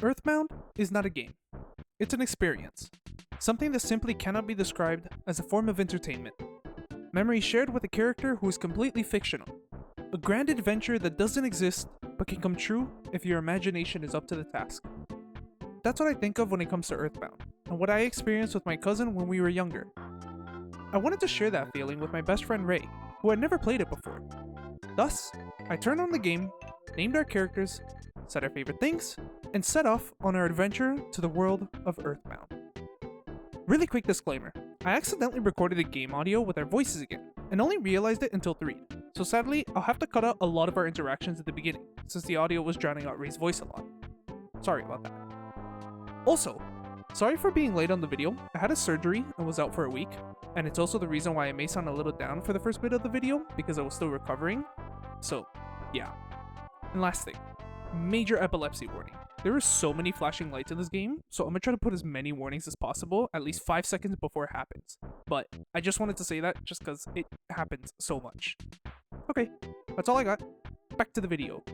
EarthBound is not a game. It's an experience. Something that simply cannot be described as a form of entertainment. Memories shared with a character who is completely fictional. A grand adventure that doesn't exist but can come true if your imagination is up to the task. That's what I think of when it comes to EarthBound, and what I experienced with my cousin when we were younger. I wanted to share that feeling with my best friend Ray, who had never played it before. Thus, I turned on the game, named our characters, said our favorite things, and set off on our adventure to the world of EarthBound. Really quick disclaimer, I accidentally recorded the game audio with our voices again, and only realized it until 3. So sadly, I'll have to cut out a lot of our interactions at the beginning, since the audio was drowning out Ray's voice a lot. Sorry about that. Also, sorry for being late on the video. I had a surgery and was out for a week, and it's also the reason why I may sound a little down for the first bit of the video, because I was still recovering. So, yeah. And last thing, major epilepsy warning. There are so many flashing lights in this game, so I'm gonna try to put as many warnings as possible, at least 5 seconds before it happens. But I just wanted to say that just because it happens so much. Okay, that's all I got. Back to the video.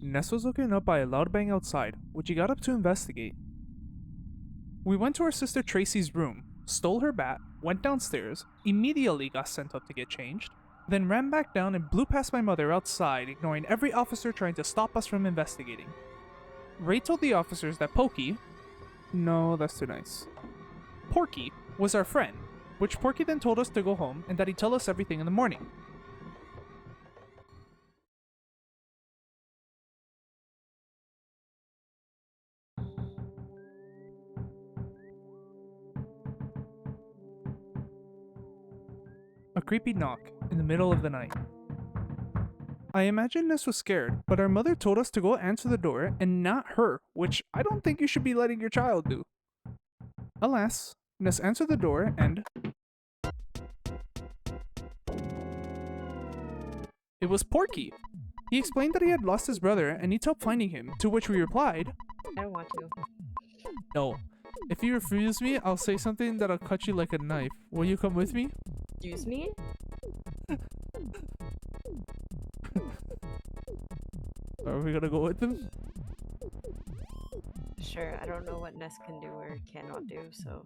Ness was woken up by a loud bang outside, which he got up to investigate. We went to our sister Tracy's room, stole her bat, went downstairs, immediately got sent up to get changed, then ran back down and blew past my mother outside, ignoring every officer trying to stop us from investigating. Ray told the officers that Pokey— no, that's too nice. Porky was our friend, which Porky then told us to go home and that he'd tell us everything in the morning. A creepy knock in the middle of the night. I imagine Ness was scared, but our mother told us to go answer the door and not her, which I don't think you should be letting your child do. Alas, Ness answered the door and it was Porky. He explained that he had lost his brother and needs help finding him, to which we replied, I don't want to. no. If you refuse me, I'll say something that'll cut you like a knife. Will you come with me? Excuse me? Are we gonna go with him? Sure, I don't know what Ness can do or cannot do, so...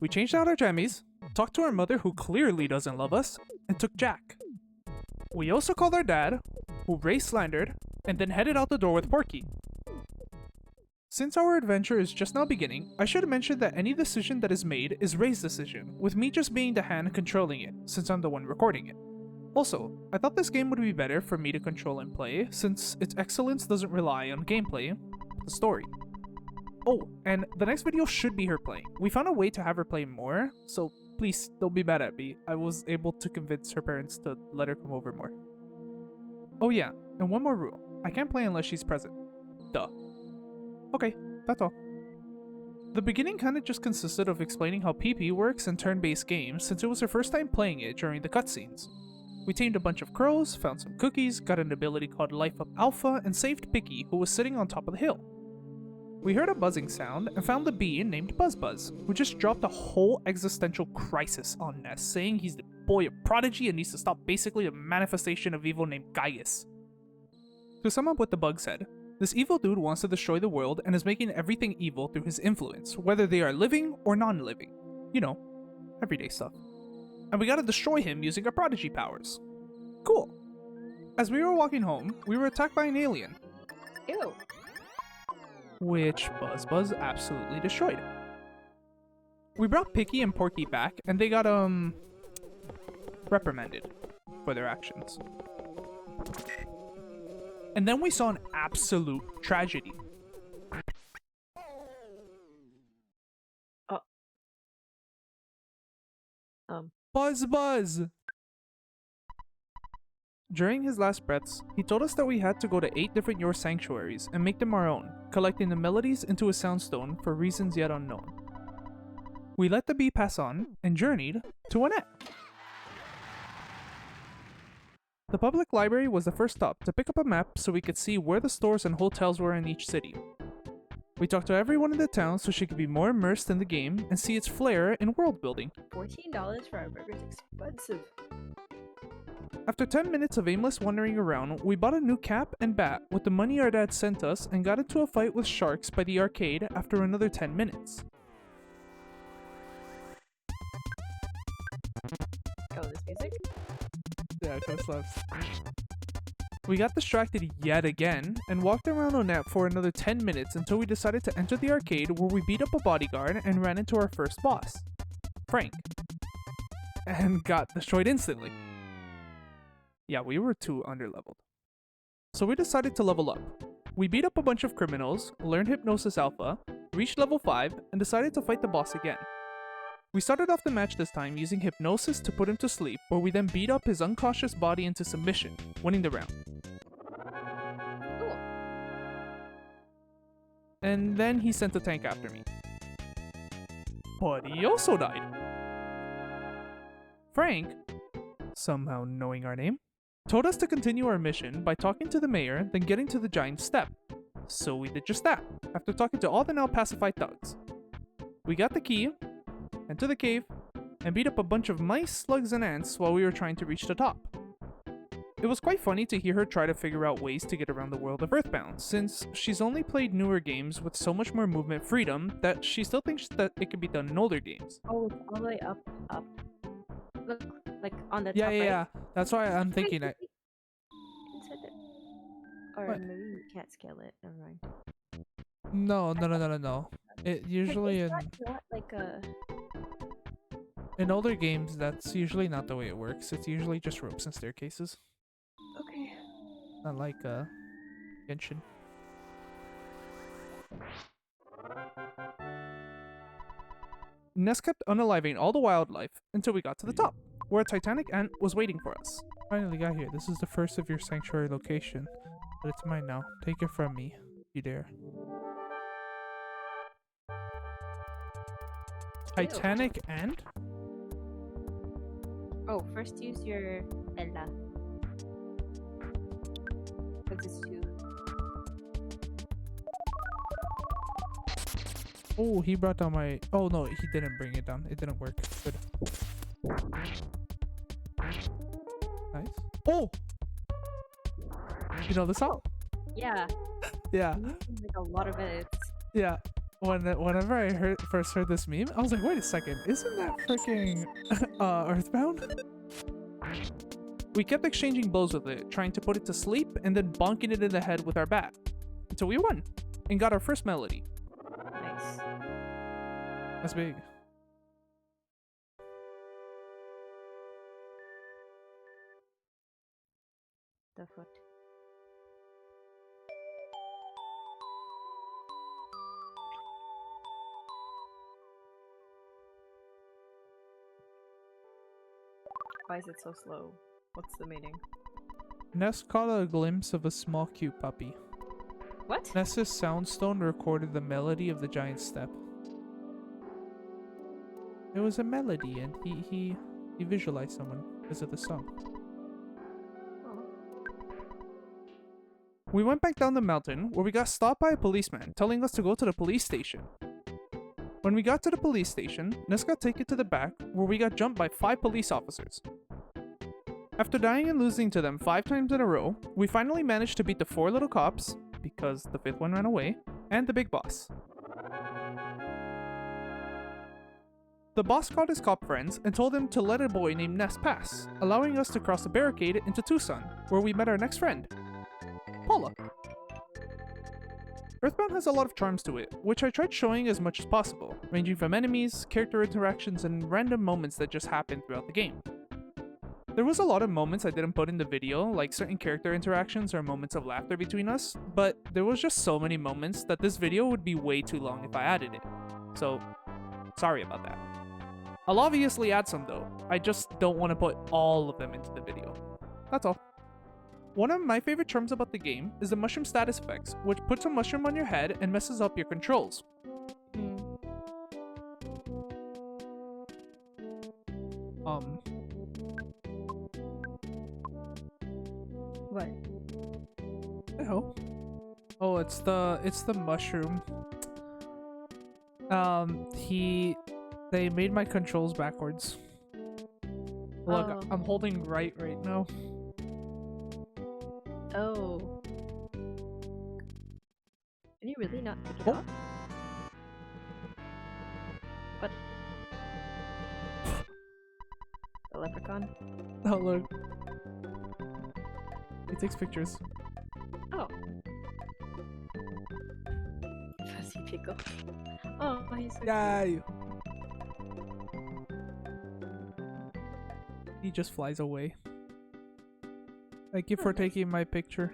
We changed out our jammies, talked to our mother who clearly doesn't love us, and took Jack. We also called our dad, who Ray slandered, and then headed out the door with Porky. Since our adventure is just now beginning, I should mention that any decision that is made is Ray's decision, with me just being the hand controlling it, since I'm the one recording it. Also, I thought this game would be better for me to control and play, since its excellence doesn't rely on gameplay, but the story. Oh, and the next video should be her playing. We found a way to have her play more, so please don't be mad at me. I was able to convince her parents to let her come over more. Oh yeah, and one more rule. I can't play unless she's present. Duh. Okay, that's all. The beginning kinda just consisted of explaining how PP works in turn-based games since it was her first time playing it during the cutscenes. We tamed a bunch of crows, found some cookies, got an ability called Life Up Alpha, and saved Picky, who was sitting on top of the hill. We heard a buzzing sound and found the bee named Buzz, who just dropped a whole existential crisis on Ness, saying he's the boy of prodigy and needs to stop basically a manifestation of evil named Giygas. To sum up what the bug said, this evil dude wants to destroy the world and is making everything evil through his influence, whether they are living or non-living. You know, everyday stuff. And we gotta destroy him using our prodigy powers. Cool. As we were walking home, we were attacked by an alien. Ew. Which Buzz absolutely destroyed. We brought Picky and Porky back, and they got, reprimanded for their actions. And then we saw an absolute tragedy. Buzz! During his last breaths, he told us that we had to go to 8 different Yor sanctuaries and make them our own, collecting the melodies into a soundstone for reasons yet unknown. We let the bee pass on and journeyed to Annette. The public library was the first stop to pick up a map so we could see where the stores and hotels were in each city. We talked to everyone in the town so she could be more immersed in the game and see its flair in world building. $14 for our burgers expensive. After 10 minutes of aimless wandering around, we bought a new cap and bat with the money our dad sent us and got into a fight with sharks by the arcade after another 10 minutes. Oh, this music? Yeah, it kinda slaps. We got distracted yet again and walked around Onep for another 10 minutes until we decided to enter the arcade where we beat up a bodyguard and ran into our first boss, Frank, and got destroyed instantly. Yeah, we were too underleveled. So we decided to level up. We beat up a bunch of criminals, learned Hypnosis Alpha, reached level 5, and decided to fight the boss again. We started off the match this time using Hypnosis to put him to sleep, where we then beat up his unconscious body into submission, winning the round. Cool. And then he sent a tank after me. But he also died. Frank, somehow knowing our name, told us to continue our mission by talking to the mayor, then getting to the giant step. So we did just that, after talking to all the now pacified thugs. We got the key, entered the cave, and beat up a bunch of mice, slugs, and ants while we were trying to reach the top. It was quite funny to hear her try to figure out ways to get around the world of EarthBound, since she's only played newer games with so much more movement freedom that she still thinks that it could be done in older games. Oh, it's all the way up. Look, like on the Yeah, top, right? yeah. That's why I'm thinking that. Inside it. Or What? maybe you can't scale it. Never mind. No. It usually It's not like a. in older games, that's usually not the way it works. It's usually just ropes and staircases. Okay. Not like Genshin. Ness kept unaliving all the wildlife until we got to the top, where a titanic ant was waiting for us. Finally got here. This is the first of your sanctuary location, but it's mine now. Take it from me, if you dare. Titanic ant? Oh, first use your Ella. Because it's 2. Oh, he brought down my... Oh, no, he didn't bring it down. It didn't work. Good. Nice. Oh! You know the song? Yeah. Yeah. Like a lot of minutes. Yeah. Whenever I first heard this meme, I was like, wait a second. Isn't that freaking EarthBound? We kept exchanging blows with it, trying to put it to sleep and then bonking it in the head with our bat. Until we won and got our first melody. Nice. That's big. The foot. Why is it so slow? What's the meaning? Ness caught a glimpse of a small cute puppy. What? Ness's soundstone recorded the melody of the giant step. It was a melody, and he visualized someone because of the song. Oh. We went back down the mountain, where we got stopped by a policeman telling us to go to the police station. When we got to the police station, Ness got taken to the back, where we got jumped by 5 police officers. After dying and losing to them 5 times in a row, we finally managed to beat the 4 little cops, because the 5th one ran away, and the big boss. The boss called his cop friends and told them to let a boy named Ness pass, allowing us to cross the barricade into Tucson, where we met our next friend, Paula. EarthBound has a lot of charms to it, which I tried showing as much as possible, ranging from enemies, character interactions, and random moments that just happen throughout the game. There was a lot of moments I didn't put in the video, like certain character interactions or moments of laughter between us, but there was just so many moments that this video would be way too long if I added it. So, sorry about that. I'll obviously add some though, I just don't want to put all of them into the video. That's all. One of my favorite charms about the game is the mushroom status effects, which puts a mushroom on your head and messes up your controls. What? I hope. Oh, it's the mushroom. They made my controls backwards. Look, Oh. I'm holding right now. Oh. Can you really not pick it Oh. up? What? The leprechaun? Oh, look. He takes pictures. Oh. Fuzzy pickle. Oh, he's so Yay! He just flies away. Thank you Oh, for nice. taking my picture.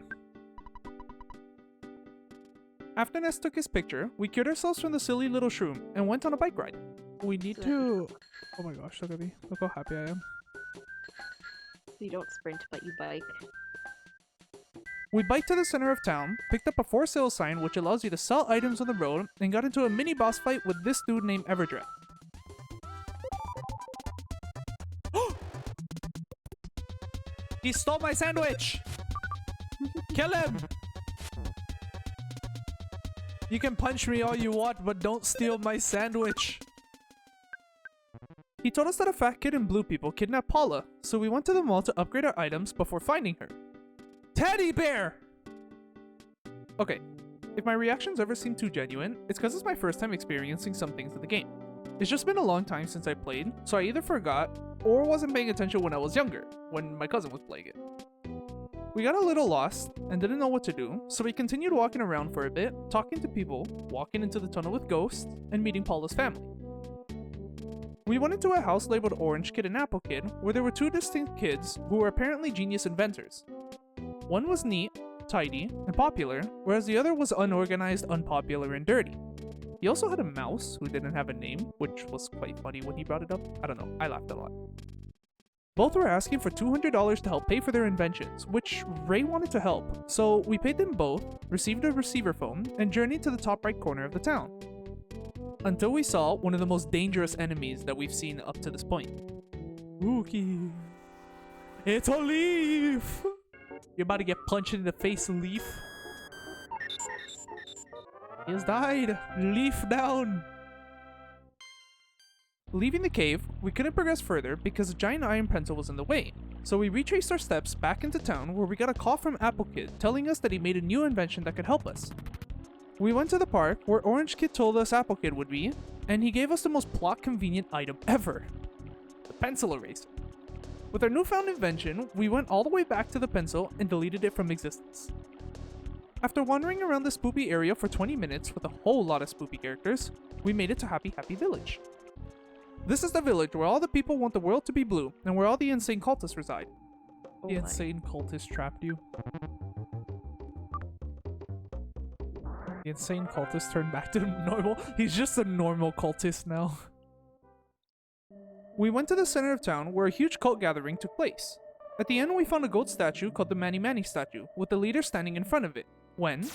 After Ness took his picture, we cured ourselves from the silly little shroom and went on a bike ride. We need to... Oh my gosh, look at me. Look how happy I am. You don't sprint, but you bike. We biked to the center of town, picked up a for sale sign which allows you to sell items on the road, and got into a mini boss fight with this dude named Everdread. He stole my sandwich! Kill him! You can punch me all you want, but don't steal my sandwich. He told us that a fat kid and blue people kidnapped Paula, so we went to the mall to upgrade our items before finding her. Teddy bear! Okay, if my reactions ever seem too genuine, it's because it's my first time experiencing some things in the game. It's just been a long time since I played, so I either forgot or wasn't paying attention when I was younger, when my cousin was playing it. We got a little lost and didn't know what to do, so we continued walking around for a bit, talking to people, walking into the tunnel with ghosts, and meeting Paula's family. We went into a house labeled Orange Kid and Apple Kid, where there were two distinct kids who were apparently genius inventors. One was neat, tidy, and popular, whereas the other was unorganized, unpopular, and dirty. He also had a mouse who didn't have a name, which was quite funny when he brought it up. I don't know, I laughed a lot. Both were asking for $200 to help pay for their inventions, which Ray wanted to help, so we paid them both, received a receiver phone, and journeyed to the top right corner of the town. Until we saw one of the most dangerous enemies that we've seen up to this point. Rookie. It's a leaf! You're about to get punched in the face, Leaf. He has died. Leaf down. Leaving the cave, we couldn't progress further because a giant iron pencil was in the way. So we retraced our steps back into town where we got a call from Apple Kid telling us that he made a new invention that could help us. We went to the park where Orange Kid told us Apple Kid would be, and he gave us the most plot convenient item ever. The pencil eraser. With our newfound invention, we went all the way back to the pencil and deleted it from existence. After wandering around the spoopy area for 20 minutes with a whole lot of spoopy characters, we made it to Happy Happy Village. This is the village where all the people want the world to be blue and where all the insane cultists reside. Oh The my. insane cultist trapped you. The insane cultist turned back to normal. He's just a normal cultist now. We went to the center of town where a huge cult gathering took place. At the end, we found a goat statue called the Manny Manny statue, with the leader standing in front of it. When...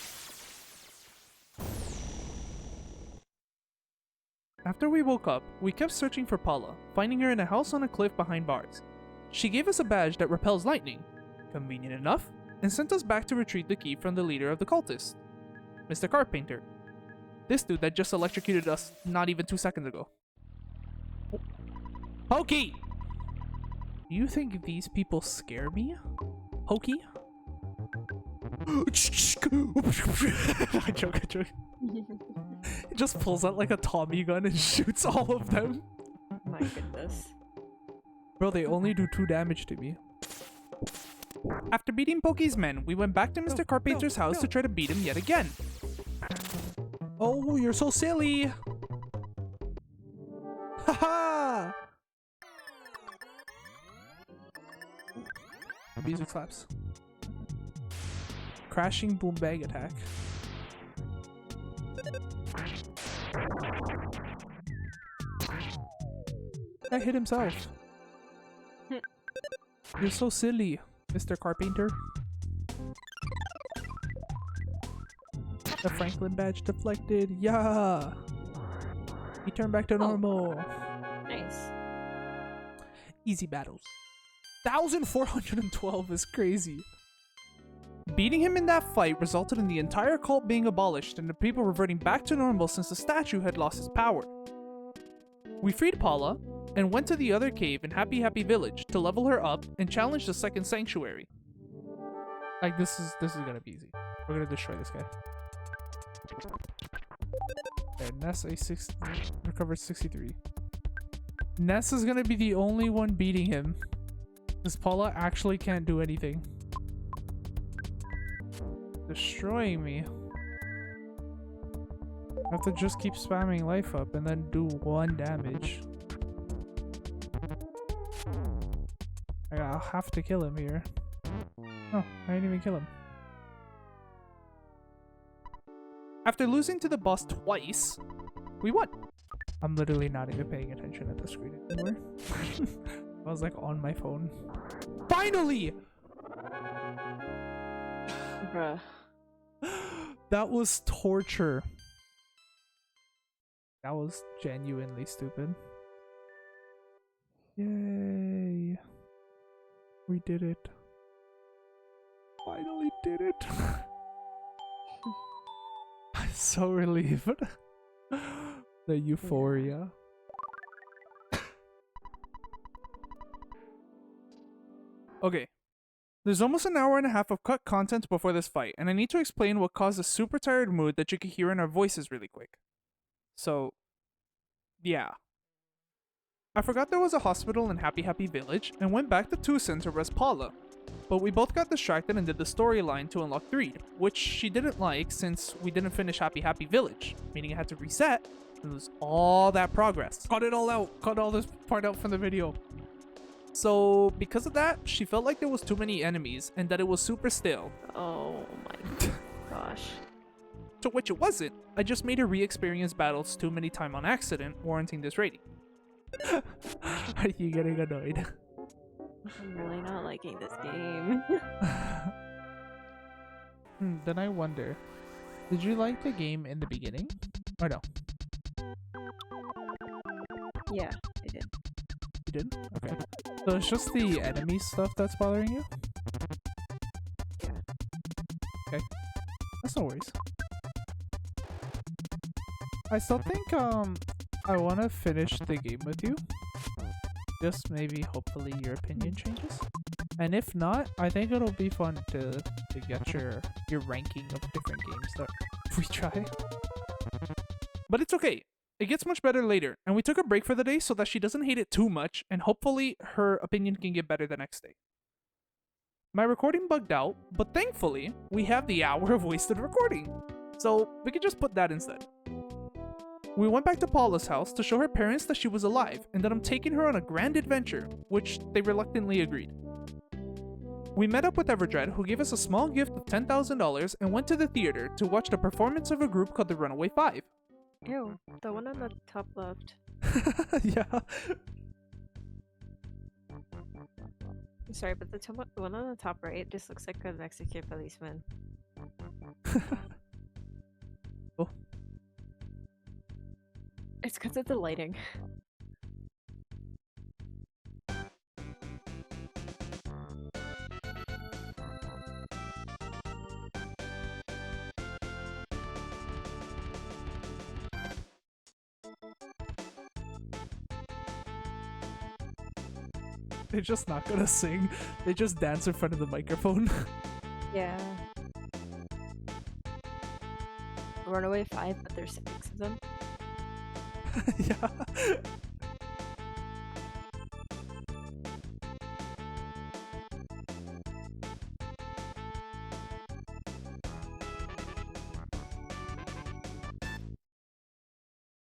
After we woke up, we kept searching for Paula, finding her in a house on a cliff behind bars. She gave us a badge that repels lightning, convenient enough, and sent us back to retrieve the key from the leader of the cultists, Mr. Carpenter. This dude that just electrocuted us not even 2 seconds ago. Hokey! Do you think these people scare me? Hokey? I joke. He just pulls out like a Tommy gun and shoots all of them. My goodness. Bro, they only do 2 damage to me. After beating Pokey's men, we went back to Mr. Carpenter's house to try to beat him yet again. Oh, you're so silly! Haha! Music slaps. Crashing boom bag attack. That hit himself. You're so silly, Mr. Carpenter. The Franklin badge deflected. Yeah. He turned back to normal. Nice. Easy battles. 1,412 is crazy. Beating him in that fight resulted in the entire cult being abolished and the people reverting back to normal since the statue had lost its power. We freed Paula and went to the other cave in Happy Village to level her up and challenge the second sanctuary. Like, this is gonna be easy. We're gonna destroy this guy. Okay, Ness A6 recovered 63. Ness is gonna be the only one beating him, because Paula actually can't do anything. Destroying me. I have to just keep spamming life up and then do 1 damage. I'll have to kill him here. Oh, I didn't even kill him. After losing to the boss twice, we won. I'm literally not even paying attention at the screen anymore. I was like on my phone. Finally! Bruh. That was torture. That was genuinely stupid. Yay. We did it. Finally did it. I'm so relieved. The euphoria. Okay. There's almost an hour and a half of cut content before this fight, and I need to explain what caused the super tired mood that you can hear in our voices really quick. So, yeah. I forgot there was a hospital in Happy Village, and went back to Tucson to rest Paula. But we both got distracted and did the storyline to unlock Threed, which she didn't like since we didn't finish Happy Village, meaning I had to reset and lose all that progress. Cut it all out. Cut all this part out from the video. So, because of that, she felt like there was too many enemies and that it was super stale. Oh my gosh. To which it wasn't. I just made her re-experience battles too many times on accident, warranting this rating. Are you getting annoyed? I'm really not liking this game. Then I wonder, did you like the game in the beginning? Or no? Yeah, I did. You did? Okay. So it's just the enemy stuff that's bothering you? Yeah. Okay. That's no worries. I still think I wanna finish the game with you. Just maybe hopefully your opinion changes. And if not, I think it'll be fun to get your ranking of different games that we try. But it's okay. It gets much better later, and we took a break for the day so that she doesn't hate it too much, and hopefully her opinion can get better the next day. My recording bugged out, but thankfully, we have the hour of wasted recording, so we could just put that instead. We went back to Paula's house to show her parents that she was alive, and that I'm taking her on a grand adventure, which they reluctantly agreed. We met up with Everdread, who gave us a small gift of $10,000 and went to the theater to watch the performance of a group called the Runaway Five. Ew, the one on the top left. Yeah. I'm sorry, but the one on the top right just looks like a Mexican policeman. Oh. It's because of the lighting. They're just not gonna sing. They just dance in front of the microphone. Yeah. Runaway 5, but there's 6 of them. Yeah.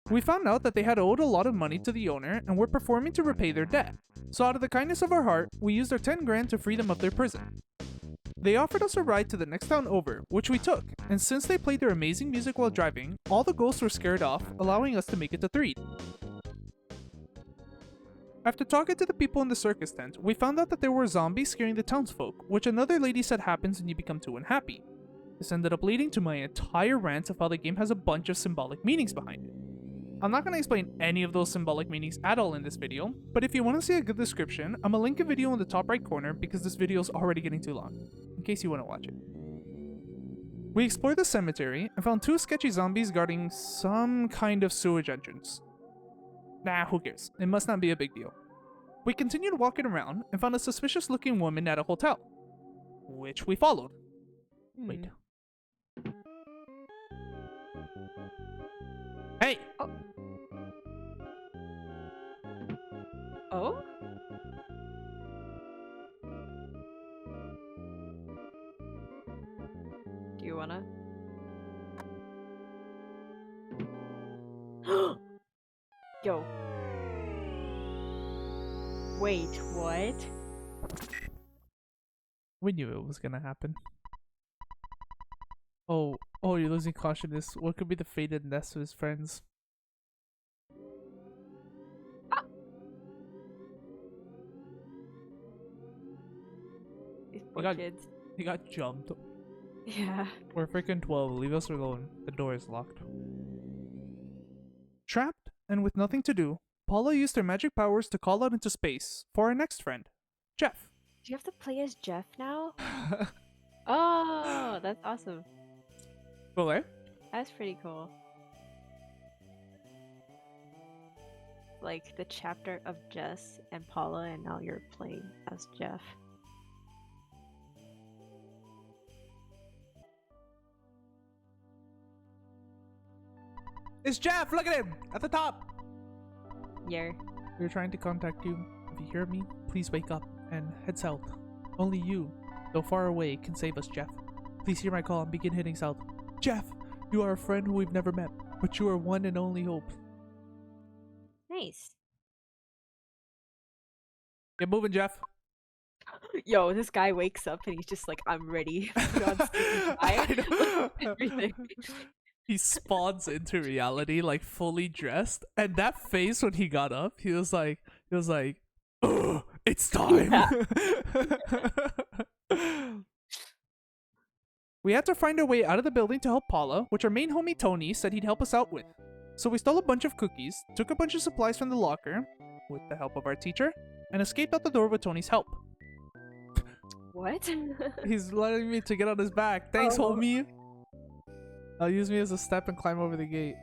We found out that they had owed a lot of money to the owner and were performing to repay their debt. So out of the kindness of our heart, we used our 10 grand to free them of their prison. They offered us a ride to the next town over, which we took, and since they played their amazing music while driving, all the ghosts were scared off, allowing us to make it to Threed. After talking to the people in the circus tent, we found out that there were zombies scaring the townsfolk, which another lady said happens when you become too unhappy. This ended up leading to my entire rant of how the game has a bunch of symbolic meanings behind it. I'm not going to explain any of those symbolic meanings at all in this video, but if you want to see a good description, I'm going to link a video in the top right corner because this video is already getting too long, in case you want to watch it. We explored the cemetery and found two sketchy zombies guarding some kind of sewage entrance. Nah, who cares? It must not be a big deal. We continued walking around and found a suspicious looking woman at a hotel, which we followed. Wait. Hey! Oh? Do you wanna? Yo. Wait, what? We knew it was gonna happen. Oh, you're losing consciousness. What could be the fated nest of his friends? These poor kids. He got jumped. Yeah. We're freaking 12. Leave us alone. The door is locked. Trapped and with nothing to do, Paula used her magic powers to call out into space for our next friend, Jeff. Do you have to play as Jeff now? Oh, that's awesome. Cool, eh? That's pretty cool. Like the chapter of Jess and Paula, and now you're playing as Jeff. It's Jeff! Look at him! At the top! Yeah. We're trying to contact you. If you hear me, please wake up and head south. Only you, though far away, can save us, Jeff. Please hear my call and begin heading south. Jeff, you are a friend who we've never met, but you are one and only hope. Nice. Get moving, Jeff. Yo, this guy wakes up and he's just like, I'm ready. Everything. He spawns into reality like fully dressed, and that face when he got up, he was like, "Oh, it's time." Yeah. We had to find our way out of the building to help Paula, which our main homie Tony said he'd help us out with. So we stole a bunch of cookies, took a bunch of supplies from the locker, with the help of our teacher, and escaped out the door with Tony's help. What? He's letting me to get on his back. Thanks, homie. Use me as a step and climb over the gate.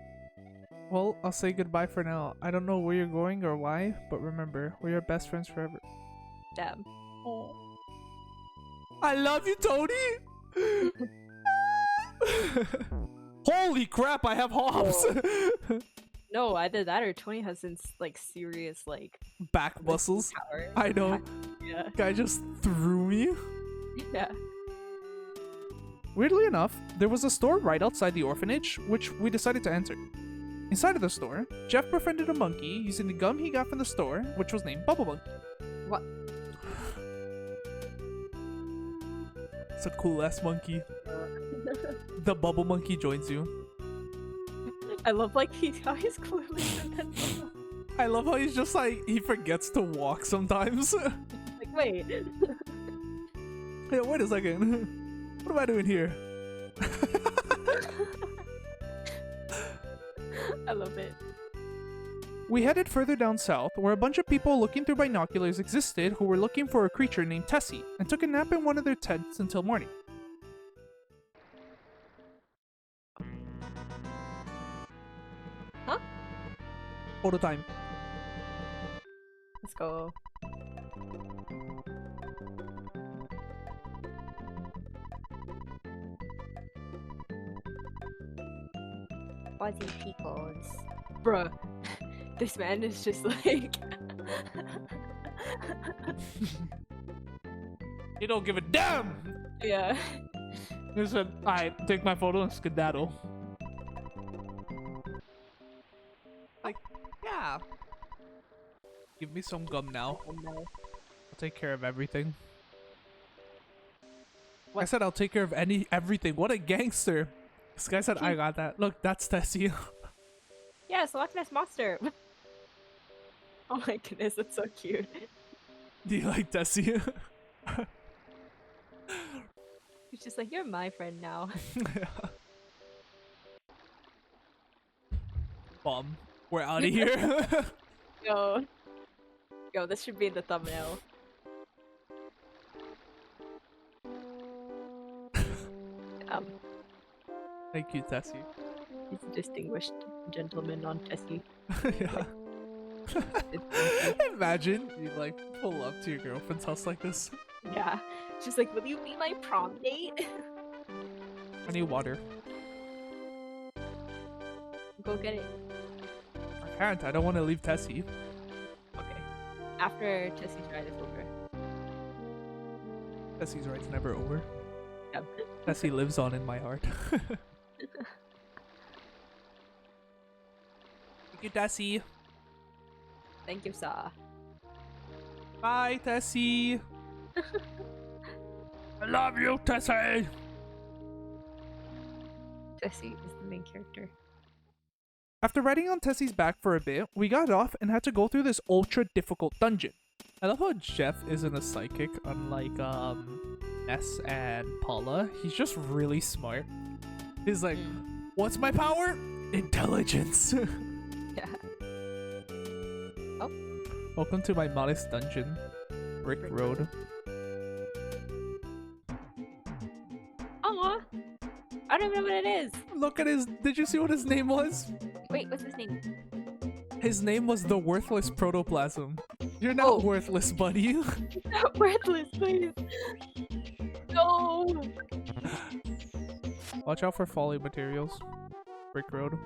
Well, I'll say goodbye for now. I don't know where you're going or why, but remember, we're your best friends forever. Damn. Oh. I love you, Tony! Holy crap, I have hops! Oh. No, either that or Tony has some like serious like back muscles. Power. I know. Yeah. Guy just threw me. Yeah. Weirdly enough, there was a store right outside the orphanage, which we decided to enter. Inside of the store, Jeff befriended a monkey using the gum he got from the store, which was named Bubble Monkey. What? It's a cool-ass monkey. The Bubble Monkey joins you. I love like how he's clearly I love how he's just like, he forgets to walk sometimes. Like, wait. Hey, wait a second. What am I doing here? I love it. We headed further down south, where a bunch of people looking through binoculars existed who were looking for a creature named Tessie, and took a nap in one of their tents until morning. Huh? Photo time. Let's go. Fuzzy peoples. Bruh. This man is just like... You don't give a damn! Yeah. He said, alright, take my photo and skedaddle. Like, yeah. Give me some gum now. Oh, no. I'll take care of everything. What? I said I'll take care of everything. What a gangster. This guy said, I got that. Look, that's Tessie. Yeah, it's a Loch Ness monster. Oh my goodness, that's so cute. Do you like Tessie? He's just like, you're my friend now. Yeah. Bomb. We're out of here. Yo. Yo, this should be in the thumbnail. Thank you, Tessie. He's a distinguished gentleman on Tessie. Yeah. Imagine you like pull up to your girlfriend's house like this. Yeah. She's like, will you be my prom date? I need water. Go get it. I can't. I don't want to leave Tessie. Okay. After Tessie's ride is over. Tessie's ride's never over. Yep. Tessie lives on in my heart. Thank you, Tessie. Thank you, Sa. Bye, Tessie. I love you, Tessie. Tessie is the main character. After riding on Tessie's back for a bit, we got off and had to go through this ultra difficult dungeon. I love how Jeff isn't a psychic, unlike Ness and Paula. He's just really smart. He's like, what's my power? Intelligence. Yeah. Oh. Welcome to my modest dungeon. Brick Road. Aw. I don't even know what it is. Look at his... Did you see what his name was? Wait, what's his name? His name was the Worthless Protoplasm. You're not worthless, buddy. Not worthless, please. No. Watch out for falling materials. Brick Road.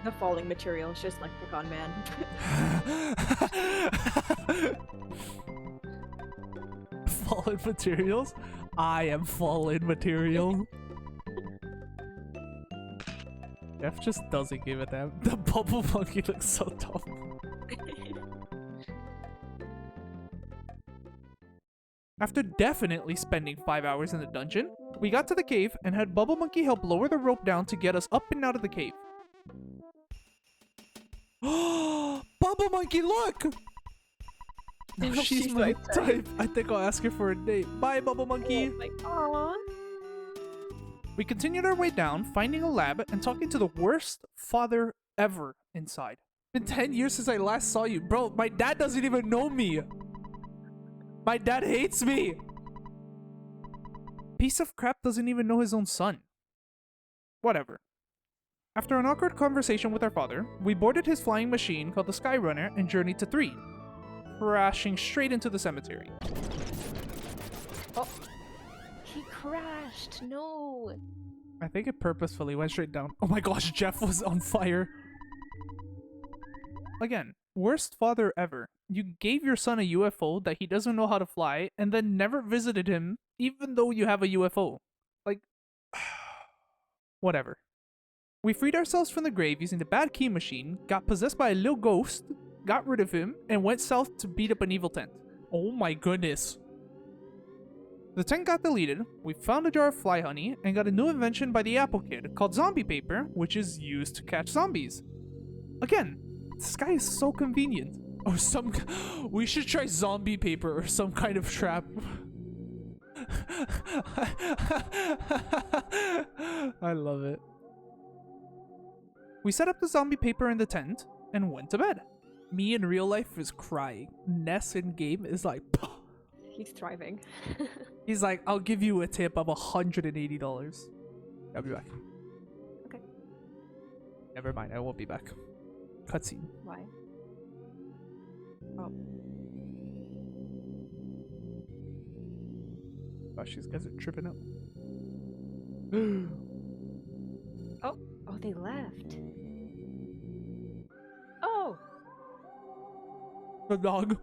The falling material is just like the con man. Fallen materials? I am fallen material. Jeff just doesn't give a damn. The bubble monkey looks so dumb. After definitely spending 5 hours in the dungeon, we got to the cave and had Bubble Monkey help lower the rope down to get us up and out of the cave. Bubble Monkey, look! No, she's my type. I think I'll ask her for a date. Bye, Bubble Monkey. Aww. We continued our way down, finding a lab and talking to the worst father ever inside. It's been 10 years since I last saw you. Bro, my dad doesn't even know me. My dad hates me. Piece of crap doesn't even know his own son. Whatever. After an awkward conversation with our father, we boarded his flying machine called the Skyrunner and journeyed to 3, crashing straight into the cemetery. Oh, he crashed. No. I think it purposefully went straight down. Oh my gosh, Jeff was on fire. Again, worst father ever. You gave your son a UFO that he doesn't know how to fly and then never visited him even though you have a UFO. Like, whatever. We freed ourselves from the grave using the bad key machine, got possessed by a little ghost, got rid of him, and went south to beat up an evil tent. Oh my goodness. The tent got deleted, we found a jar of fly honey, and got a new invention by the Apple Kid called zombie paper, which is used to catch zombies. Again, this guy is so convenient. Or we should try zombie paper or some kind of trap. I love it. We set up the zombie paper in the tent and went to bed. Me in real life is crying. Ness in game is like, He's thriving. he's like, I'll give you a tip of $180. I'll be back. Okay. Never mind, I won't be back. Cutscene. Why? Oh. Gosh, these guys are tripping out. Oh, they left. Oh. The dog.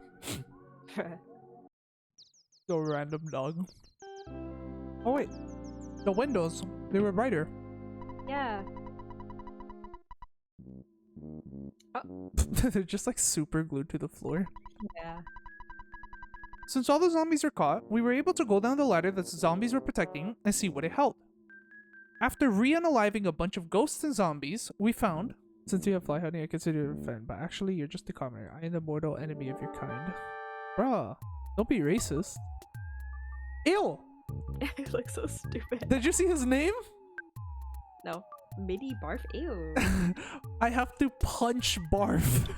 The random dog. Oh wait, the windows, they were brighter. Yeah. Oh. They're just like super glued to the floor. Yeah. Since all the zombies are caught, we were able to go down the ladder that the zombies were protecting and see what it held. After re-unaliving a bunch of ghosts and zombies, we found, since you have fly honey, I consider you a friend, but actually you're just a commoner. I am the mortal enemy of your kind. Bruh, don't be racist. Ew! It looks so stupid. Did you see his name? No. Midi barf? Ew. I have to punch Barf.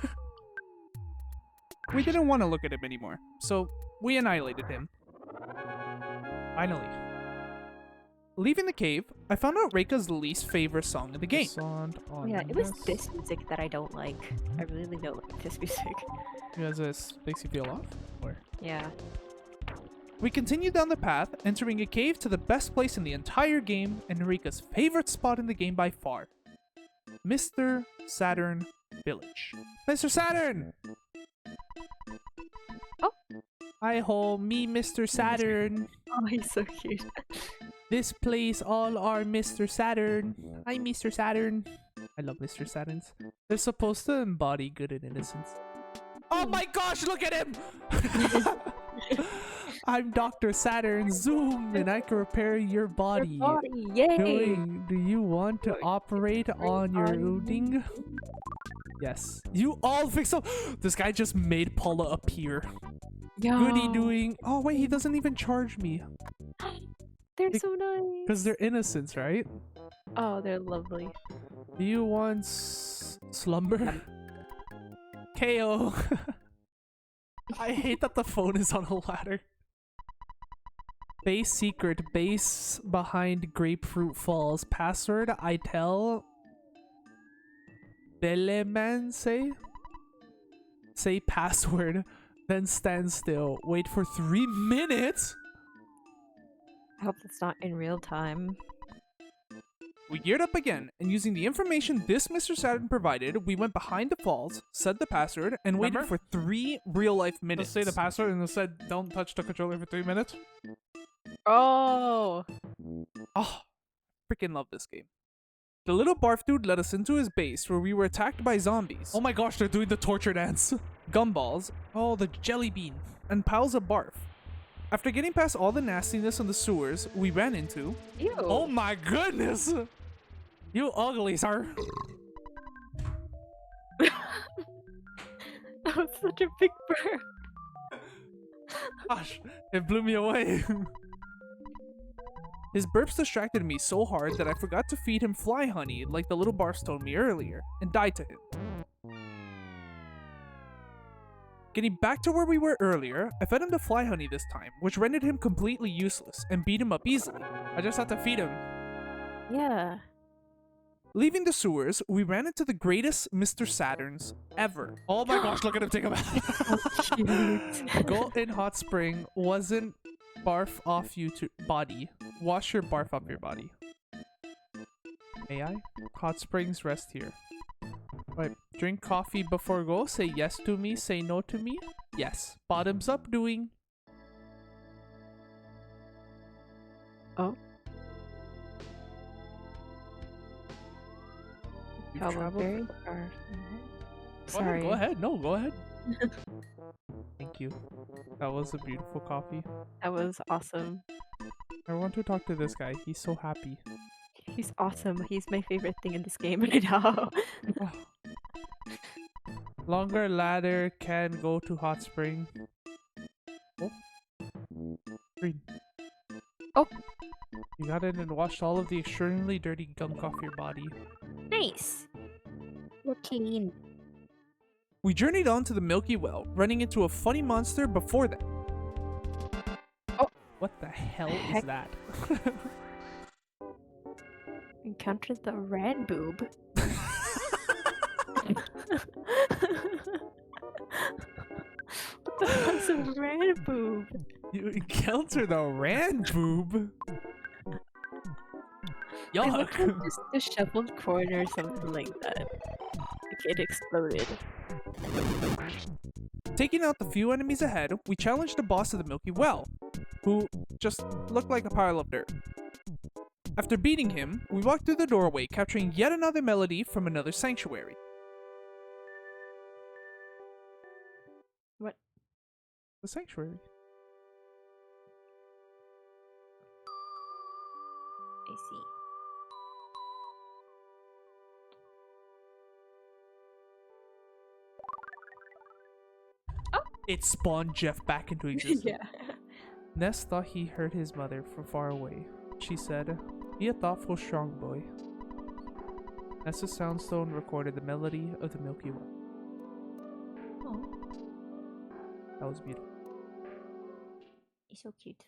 We didn't want to look at him anymore, so we annihilated him. Finally. Leaving the cave, I found out Reika's least favorite song in the game. Oh yeah, it was this music that I don't like. I really don't like this music. Because this makes you feel off? Or? Yeah. We continued down the path, entering a cave to the best place in the entire game and Rika's favorite spot in the game by far. Mr. Saturn Village. Mr. Saturn! Oh! Hi ho, me Mr. Saturn. Oh, he's so cute. This place all are Mr. Saturn. Hi Mr. Saturn. I love Mr. Saturns. They're supposed to embody good and innocence. Oh my gosh, look at him! I'm Dr. Saturn, zoom, and I can repair your body. Yay! Do you want to operate on your Uding? Yes. You all fix up. This guy just made Paula appear. Yeah. Goody doing. Oh wait, he doesn't even charge me. They're so nice. Because they're innocents, right? Oh, they're lovely. Do you want slumber? KO. I hate that the phone is on a ladder. Base secret. Base behind Grapefruit Falls. Password I tell Beleman say password, then stand still. Wait for 3 minutes. I hope it's not in real time. We geared up again, and using the information this Mr. Saturn provided, we went behind the falls, said the password, and waited for 3 real-life minutes. Let's say the password and it said, don't touch the controller for 3 minutes. Oh! Oh, freaking love this game. The little barf dude led us into his base, where we were attacked by zombies. Oh my gosh, they're doing the torture dance. Gumballs, oh, the jelly bean, and piles of barf. After getting past all the nastiness in the sewers, we ran into... Ew! Oh my goodness! You ugly, sir. That was such a big bird. Gosh, it blew me away. His burps distracted me so hard that I forgot to feed him fly honey like the little barfs told me earlier, and died to him. Getting back to where we were earlier, I fed him the fly honey this time, which rendered him completely useless and beat him up easily. I just had to feed him. Yeah. Leaving the sewers, we ran into the greatest Mr. Saturns ever. Oh my gosh, look at him take a bath. Cute. Go in hot spring wasn't barf off you to body. Wash your barf up your body. May I? Hot springs rest here. Right. Drink coffee before go. Say yes to me. Say no to me. Yes. Bottoms up doing. Oh. You've Traveled traveled very far. Sorry. Go ahead. No, go ahead. Thank you. That was a beautiful coffee. That was awesome. I want to talk to this guy. He's so happy. He's awesome. He's my favorite thing in this game right now. Oh. Longer ladder can go to hot spring. Oh. Green. Oh. You got in and washed all of the extremely dirty gunk off your body. Nice. We're clean. We journeyed on to the Milky Well, running into a funny monster before that. Oh. What the hell is that? Encountered the red boob. What the hell's a red boob? You encountered a rand boob? I look Yuck. like just a disheveled corn or something like that. Like it exploded. Taking out the few enemies ahead, we challenged the boss of the Milky Well, who just looked like a pile of dirt. After beating him, we walked through the doorway, capturing yet another melody from another sanctuary. What? The sanctuary. I see. It spawned Jeff back into existence. Yeah. Ness thought he heard his mother from far away. She said, "Be a thoughtful, strong boy." Ness's soundstone recorded the melody of the Milky Way. Oh, That was beautiful. he's so cute.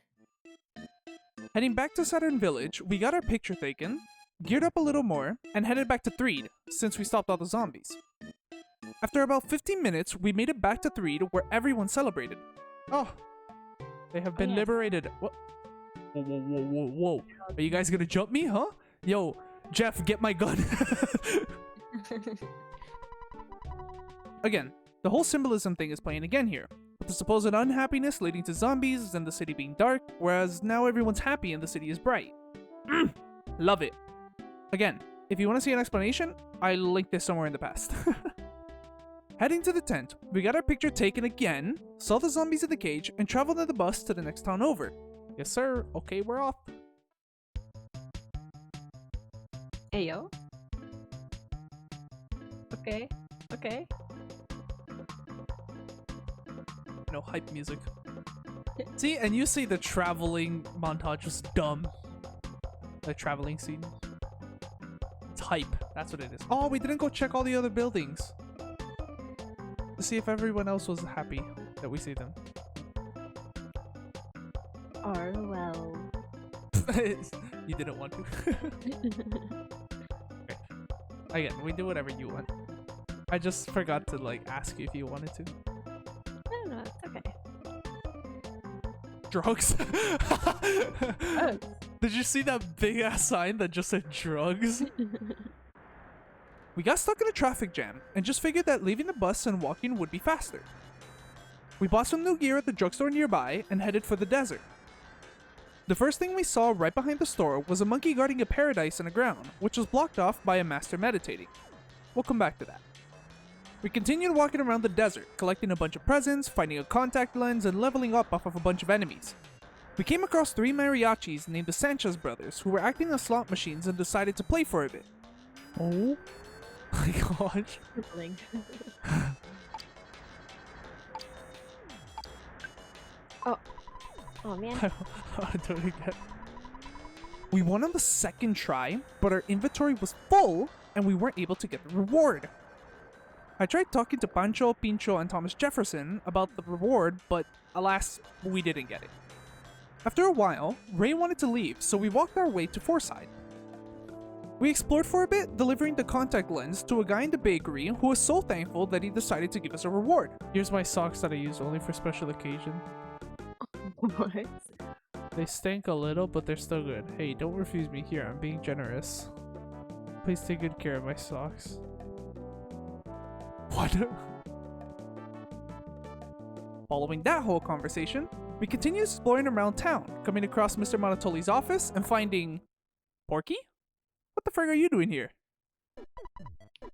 Heading back to Saturn Village, we got our picture taken, geared up a little more, and headed back to Threed, since we stopped all the zombies. After about 15 minutes, we made it back to Threed, where everyone celebrated. Oh, they have been yes. liberated. What? Whoa, whoa, whoa, whoa, whoa. Are you guys gonna jump me, huh? Yo, Jeff, get my gun. Again, the whole symbolism thing is playing again here, with the supposed unhappiness leading to zombies and the city being dark, whereas now everyone's happy and the city is bright. Love it. Again, if you want to see an explanation, I linked this somewhere in the past. Heading to the tent, we got our picture taken again, saw the zombies in the cage, and traveled in the bus to the next town over. Yes sir, okay, we're off. Ayo. Okay. Okay. No hype music. See, and you see the traveling montage was dumb. The traveling scene. It's hype. That's what it is. Oh, we didn't go check all the other buildings to see if everyone else was happy that we see them. Or well. You didn't want to. Okay. Again, we do whatever you want. I just forgot to like ask you if you wanted to. No, it's okay. Drugs? Oh. Did you see that big ass sign that just said drugs? We got stuck in a traffic jam and just figured that leaving the bus and walking would be faster. We bought some new gear at the drugstore nearby and headed for the desert. The first thing we saw right behind the store was a monkey guarding a paradise in the ground, which was blocked off by a master meditating. We'll come back to that. We continued walking around the desert, collecting a bunch of presents, finding a contact lens, and leveling up off of a bunch of enemies. We came across 3 mariachis named the Sanchez brothers who were acting as slot machines and decided to play for a bit. Oh my gosh. Crippling. Oh man. I don't get. We won on the second try, but our inventory was full and we weren't able to get the reward. I tried talking to Pancho, Pincho, and Thomas Jefferson about the reward, but alas, we didn't get it. After a while, Ray wanted to leave, so we walked our way to Forside. We explored for a bit, delivering the contact lens to a guy in the bakery who was so thankful that he decided to give us a reward. Here's my socks that I use only for special occasion. What? They stink a little, but they're still good. Hey, don't refuse me here, I'm being generous. Please take good care of my socks. What? Following that whole conversation, we continued exploring around town, coming across Mr. Monotoli's office and finding... Porky? What the frick are you doing here?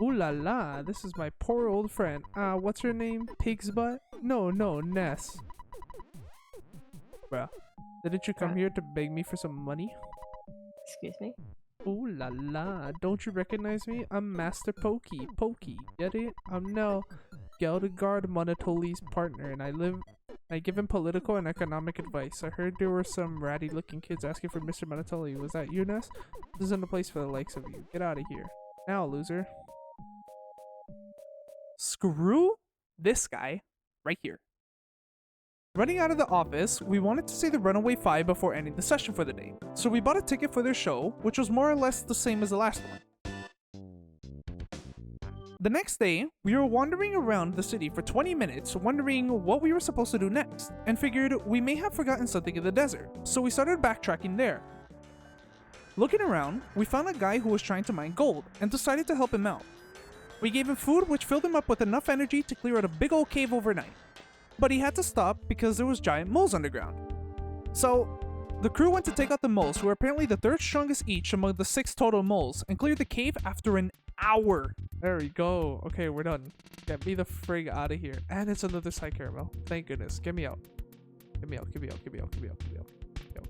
Ooh la la, this is my poor old friend. What's her name? Pig's Butt? No, Ness. Bruh, didn't you come here to beg me for some money? Excuse me? Ooh la la, don't you recognize me? I'm Master Pokey, get it? I'm now Giygas Monotoli's partner, and I give him political and economic advice. I heard there were some ratty looking kids asking for Mr. Monotoli. Was that you, Ness? This isn't a place for the likes of you. Get out of here. Now, loser. Screw this guy right here. Running out of the office, we wanted to see the Runaway 5 before ending the session for the day, so we bought a ticket for their show, which was more or less the same as the last one. The next day, we were wandering around the city for 20 minutes, wondering what we were supposed to do next, and figured we may have forgotten something in the desert, so we started backtracking there. Looking around, we found a guy who was trying to mine gold, and decided to help him out. We gave him food which filled him up with enough energy to clear out a big old cave overnight. But he had to stop because there was giant moles underground. So, the crew went to take out the moles, who were apparently the 3rd strongest each among the 6 total moles, and cleared the cave after an hour. There we go. Okay, we're done. Get me the frig out of here. And it's another side caramel. Thank goodness. Get me out. Get me out. Get me out. Get me out. Get me out. Get me out. Get me out.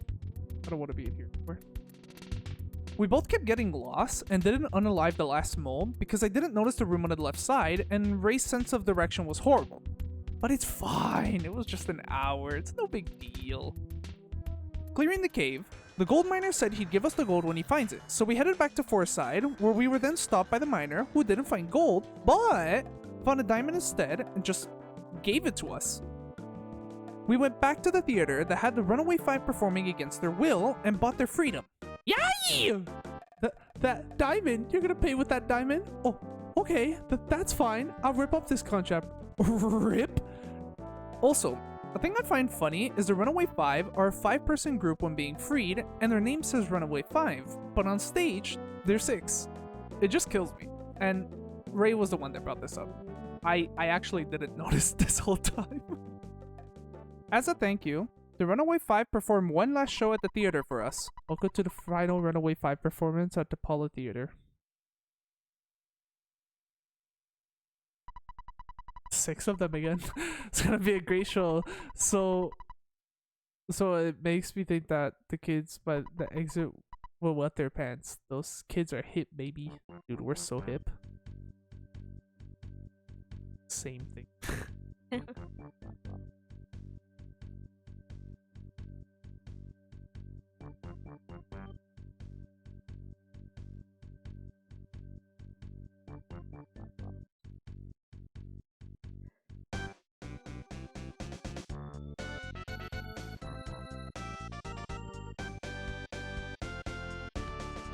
I don't want to be in here. Where? We both kept getting lost and didn't unalive the last mole because I didn't notice the room on the left side, and Ray's sense of direction was horrible. But it's fine. It was just an hour. It's no big deal. Clearing the cave, the gold miner said he'd give us the gold when he finds it, so we headed back to Forside, where we were then stopped by the miner, who didn't find gold, but found a diamond instead and just gave it to us. we went back to the theater that had the Runaway Five performing against their will and bought their freedom. Yay! That diamond? You're gonna pay with that diamond? Oh, okay. That's fine. I'll rip up this contract. Rip? Also, a thing I find funny is the Runaway Five are a 5-person group when being freed, and their name says Runaway Five, but on stage, they're 6. It just kills me. And Ray was the one that brought this up. I actually didn't notice this whole time. As a thank you, the Runaway Five performed one last show at the theater for us. Welcome to the final Runaway Five performance at the Paula Theater. 6 of them again. It's gonna be a great show. So it makes me think that the kids by the exit will wet their pants. Those kids are hip, baby. Dude, we're so hip. Same thing.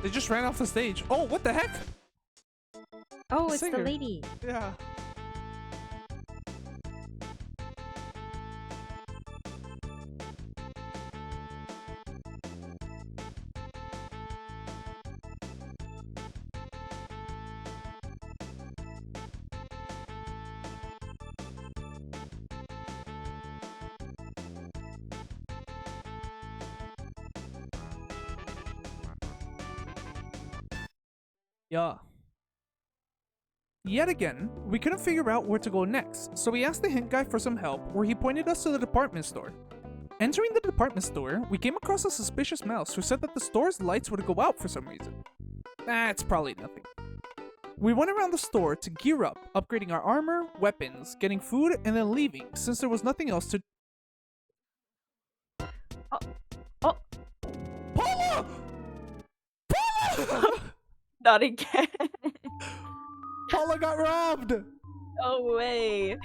They just ran off the stage. Oh, what the heck? Oh, it's Singer. the lady. Yeah. Yeah. Yet again, we couldn't figure out where to go next, so we asked the hint guy for some help, where he pointed us to the department store. Entering the department store, we came across a suspicious mouse who said that the store's lights would go out for some reason. It's probably nothing. We went around the store to gear up, upgrading our armor, weapons, getting food, and then leaving, since there was nothing else to— Oh, Paula! Paula! not again. Paula got robbed! No way.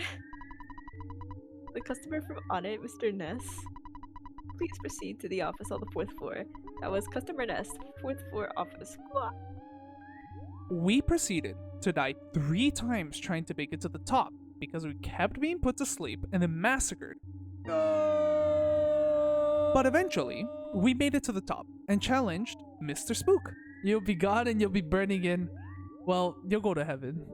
The customer from Audit, Mr. Ness. Please proceed to the office on the 4th floor. That was customer Ness, 4th floor office. We proceeded to die 3 times trying to make it to the top because we kept being put to sleep and then massacred. But eventually, we made it to the top and challenged Mr. Spook. You'll be gone and you'll be burning in. Well, you'll go to heaven.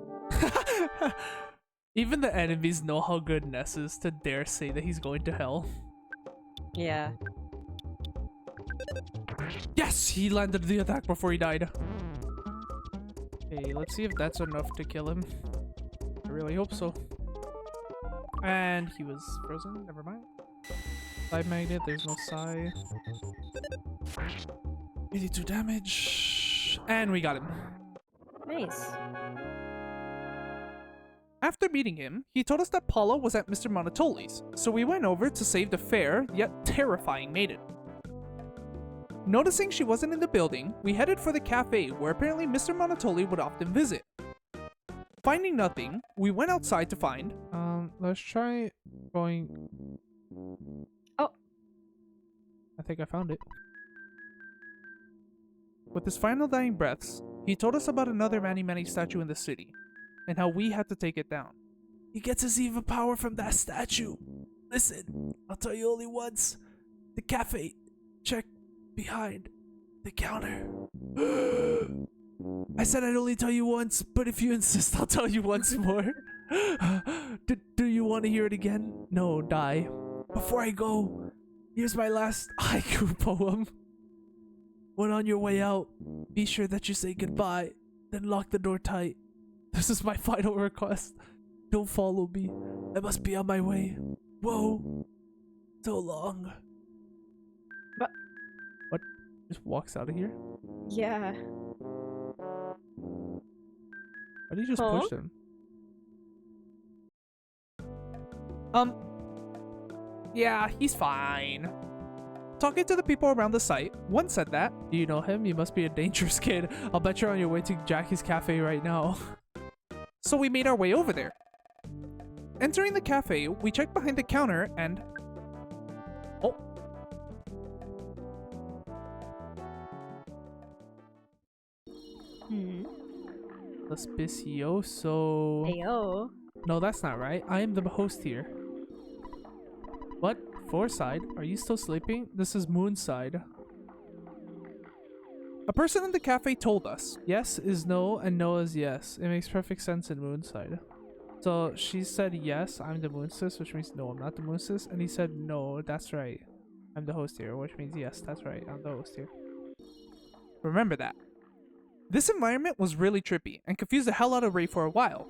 Even the enemies know how good Ness is to dare say that he's going to hell. Yeah. Yes! He landed the attack before he died. Okay, let's see if that's enough to kill him. I really hope so. And he was frozen. Never mind. Side magnet. There's no psi. 82 damage. And we got him. Nice. After meeting him, he told us that Paula was at Mr. Monotoli's, so we went over to save the fair yet terrifying maiden. Noticing she wasn't in the building, we headed for the cafe where apparently Mr. Monotoli would often visit. Finding nothing, we went outside to find— let's try going— Oh! I think I found it. With his final dying breaths, he told us about another Manny Manny statue in the city, and how we had to take it down. He gets his evil power from that statue. Listen, I'll tell you only once. The cafe. Check behind the counter. I said I'd only tell you once, but if you insist, I'll tell you once more. Do you want to hear it again? No, die. Before I go, here's my last haiku poem. When on your way out, be sure that you say goodbye, then lock the door tight. This is my final request. Don't follow me. I must be on my way. Whoa. So long. But what? Just walks out of here? yeah. Why did you just push him? Yeah, he's fine. Talking to the people around the site, one said that, do you know him? You must be a dangerous kid. I'll bet you're on your way to Jackie's cafe right now. So we made our way over there. Entering the cafe, we checked behind the counter and Auspicioso. Ayo. No, that's not right. I am the host here. What? Foreside? Are you still sleeping? This is Moonside. A person in the cafe told us, yes is no and no is yes. It makes perfect sense in Moonside. So she said, yes, I'm the Moonsis, which means no, I'm not the Moonsis. And he said, no, that's right. I'm the host here, which means yes, that's right. I'm the host here. Remember that. This environment was really trippy and confused the hell out of Ray for a while.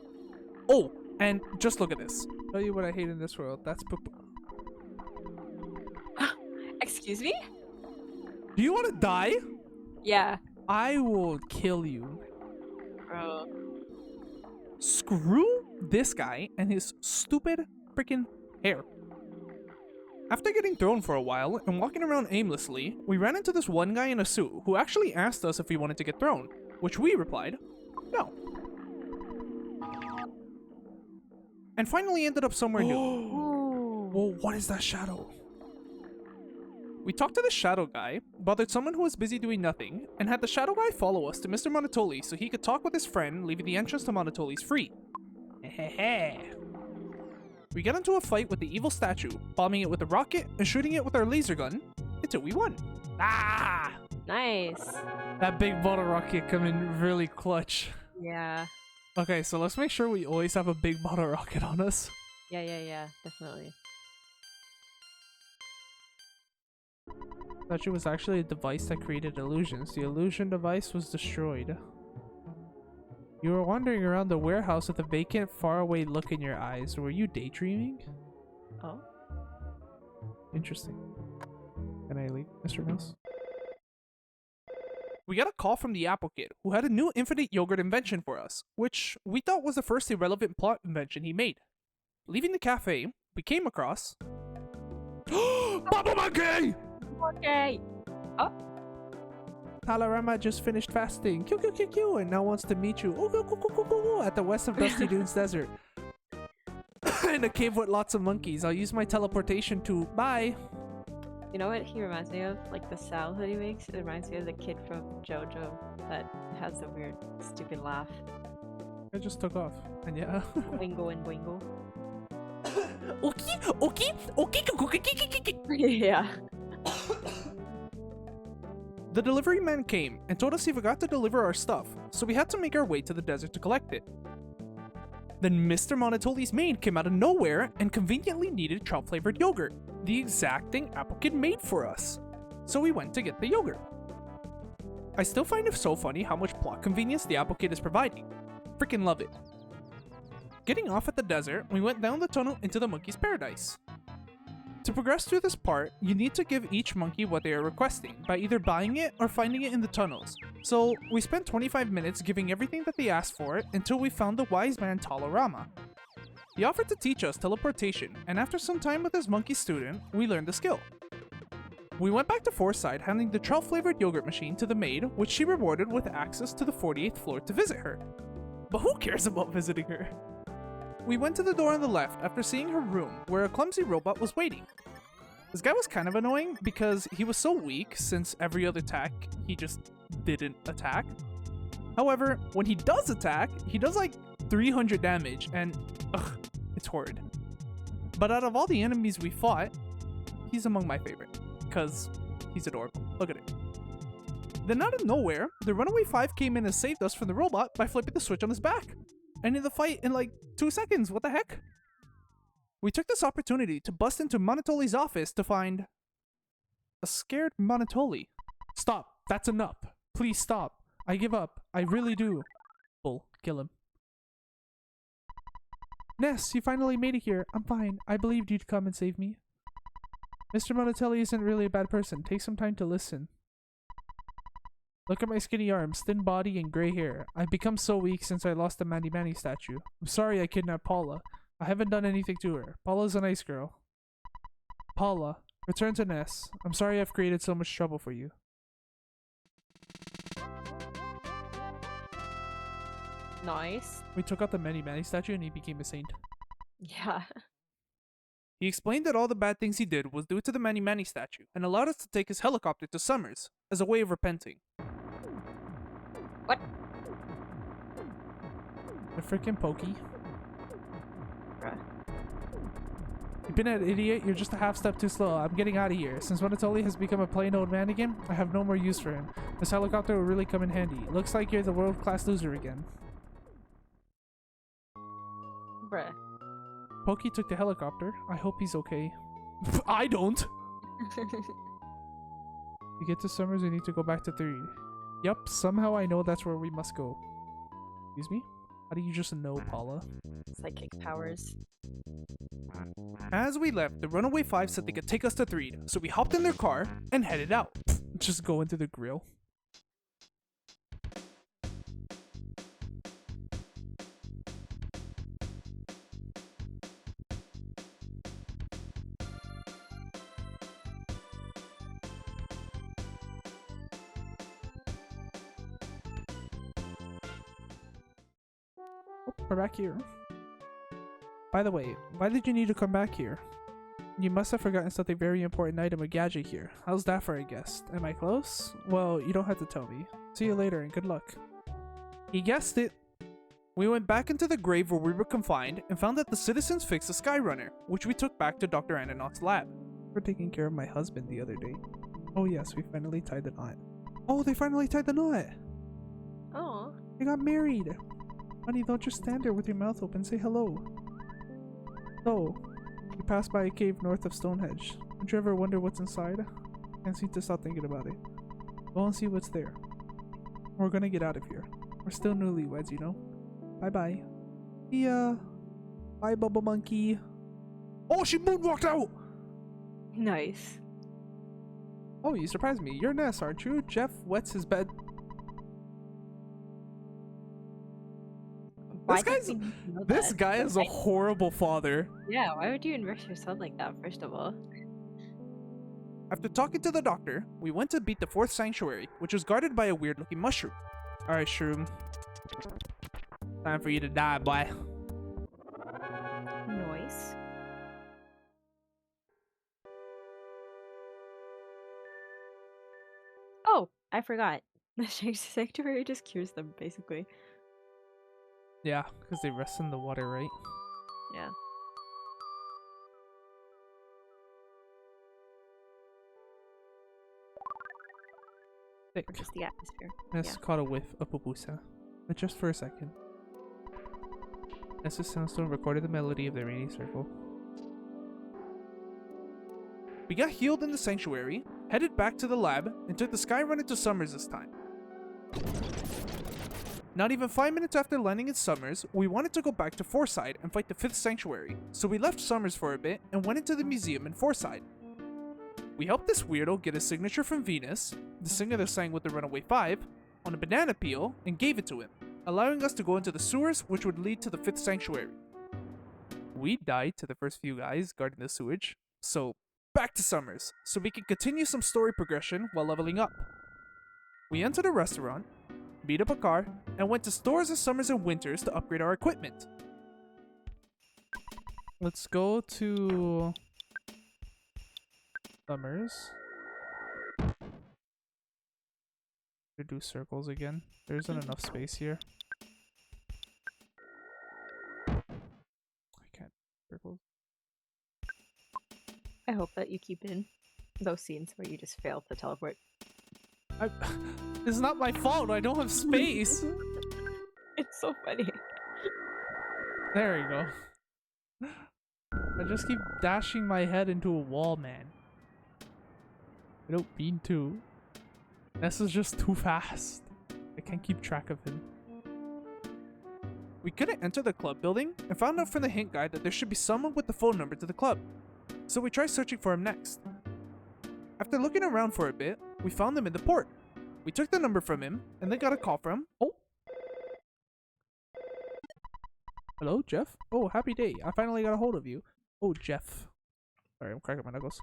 Oh, and just look at this. Tell you what I hate in this world. That's poop. Excuse me? Do you want to die? Yeah. I will kill you. Bro. Screw this guy and his stupid freaking hair. After getting thrown for a while and walking around aimlessly, we ran into this one guy in a suit who actually asked us if we wanted to get thrown, which we replied, no. And finally ended up somewhere new. Whoa, what is that shadow? We talked to the shadow guy, bothered someone who was busy doing nothing, and had the shadow guy follow us to Mr. Monotoli so he could talk with his friend, leaving the entrance to Monotoli's free. We got into a fight with the evil statue, bombing it with a rocket and shooting it with our laser gun, until we won. Ah! Nice. That big bottle rocket come in really clutch. Yeah. Okay, so let's make sure we always have a big bottle rocket on us. Yeah, definitely. Statue was actually a device that created illusions. The illusion device was destroyed. You were wandering around the warehouse with a vacant, faraway look in your eyes. Were you daydreaming? Oh. Interesting. Can I leave, Mr. Mouse? We got a call from the Apple Kid, who had a new infinite yogurt invention for us, which we thought was the first irrelevant plot invention he made. Leaving the cafe, we came across... Bubble Monkey! Okay. Oh. Talarama just finished fasting. Q, and now wants to meet you. At the west of Dusty Dunes Desert. In a cave with lots of monkeys. I'll use my teleportation to... Bye! You know what he reminds me of? Like the sound that he makes? It reminds me of the kid from JoJo that has the weird, stupid laugh. I just took off. And yeah. Boingo and boingo. Yeah. The delivery man came and told us he forgot to deliver our stuff, so we had to make our way to the desert to collect it. Then Mr. Monotoli's maid came out of nowhere and conveniently needed trout-flavored yogurt, the exact thing Apple Kid made for us. So we went to get the yogurt. I still find it so funny how much plot convenience the Apple Kid is providing. Freaking love it. Getting off at the desert, we went down the tunnel into the monkey's paradise. To progress through this part, you need to give each monkey what they are requesting by either buying it or finding it in the tunnels. So we spent 25 minutes giving everything that they asked for until we found the wise man Talarama. He offered to teach us teleportation, and after some time with his monkey student, we learned the skill. We went back to Foreside, handing the trout-flavored yogurt machine to the maid, which she rewarded with access to the 48th floor to visit her. But who cares about visiting her? We went to the door on the left after seeing her room, where a clumsy robot was waiting. This guy was kind of annoying because he was so weak since every other attack he just didn't attack. However, when he does attack, he does like 300 damage and it's horrid. But out of all the enemies we fought, he's among my favorite because he's adorable. Look at it. Then out of nowhere, the Runaway 5 came in and saved us from the robot by flipping the switch on his back. Ended the fight in like 2 seconds. What the heck? We took this opportunity to bust into Monotoli's office to find a scared Monotoli. Stop. That's enough. Please stop. I give up. I really do. Bull. Kill him. Ness, you finally made it here. I'm fine. I believed you'd come and save me. Mr. Monotoli isn't really a bad person. Take some time to listen. Look at my skinny arms, thin body, and gray hair. I've become so weak since I lost the Mandy Manny statue. I'm sorry I kidnapped Paula. I haven't done anything to her. Paula's a nice girl. Paula, return to Ness. I'm sorry I've created so much trouble for you. Nice. We took out the Mandy Manny statue and he became a saint. Yeah. He explained that all the bad things he did was due to the Manny Manny statue and allowed us to take his helicopter to Summers as a way of repenting. What? The freaking Pokey. Bruh. You've been an idiot. You're just a half step too slow. I'm getting out of here. Since Monotoli has become a plain old man again, I have no more use for him. This helicopter will really come in handy. Looks like you're the world-class loser again. Bruh. Pokey took the helicopter. I hope he's okay. I don't. To get to Summers, we need to go back to 3. Yup, somehow I know that's where we must go. Excuse me? How do you just know, Paula? Psychic powers. As we left, the Runaway 5 said they could take us to 3, so we hopped in their car and headed out. Just go into the grill. Oh, we're back here. By the way, why did you need to come back here? You must have forgotten something very important item of gadget here. How's that for a guest? Am I close? Well, you don't have to tell me. See you later and good luck. He guessed it. We went back into the grave where we were confined and found that the citizens fixed the Skyrunner, which we took back to Dr. Ananaut's lab. For taking care of my husband the other day. Oh yes, we finally tied the knot. Oh, they finally tied the knot! Oh. They got married! Honey, don't just stand there with your mouth open. Say hello. So, we passed by a cave north of Stonehenge. Don't you ever wonder what's inside? Can't seem to stop thinking about it. Go and see what's there. We're gonna get out of here. We're still newlyweds, you know? Bye-bye. See ya. Bye, Bubble Monkey. Oh, she moonwalked out! Nice. Oh, you surprised me. You're Ness, aren't you? Jeff wets his bed. Why This guy's... did we know This that? guy is a horrible father. Yeah, why would you embarrass your son like that, first of all? After talking to the doctor, we went to beat the 4th sanctuary, which was guarded by a weird-looking mushroom. Alright, Shroom. Time for you to die, boy. Noise. Oh, I forgot. The sanctuary just cures them, basically. Yeah, because they rest in the water, right? Yeah. Thick. Or just the atmosphere. Ness caught a whiff of pupusa, but just for a second. Ness's soundstone recorded the melody of the rainy circle. We got healed in the sanctuary, headed back to the lab, and took the Skyrunner to Summers this time. Not even 5 minutes after landing in Summers, we wanted to go back to Forside and fight the 5th sanctuary, so we left Summers for a bit and went into the museum in Forside. We helped this weirdo get a signature from Venus, the singer that sang with the Runaway 5, on a banana peel and gave it to him, allowing us to go into the sewers which would lead to the 5th sanctuary. We died to the first few guys guarding the sewage, so back to Summers, so we can continue some story progression while leveling up. We entered a restaurant, beat up a car, and went to stores in Summers and Winters to upgrade our equipment. Let's go to Summers. To do circles again. There isn't enough space here. I can't do circles. I hope that you keep in those scenes where you just fail to teleport. It's not my fault. I don't have space. It's so funny. There we go. I just keep dashing my head into a wall, man. I don't mean to. Ness is just too fast. I can't keep track of him. We couldn't enter the club building and found out from the hint guide that there should be someone with the phone number to the club. So we tried searching for him next. After looking around for a bit, we found him in the port. We took the number from him and then got a call from... Oh! Hello, Jeff? Oh, happy day. I finally got a hold of you. Oh, Jeff. Sorry, I'm cracking my knuckles.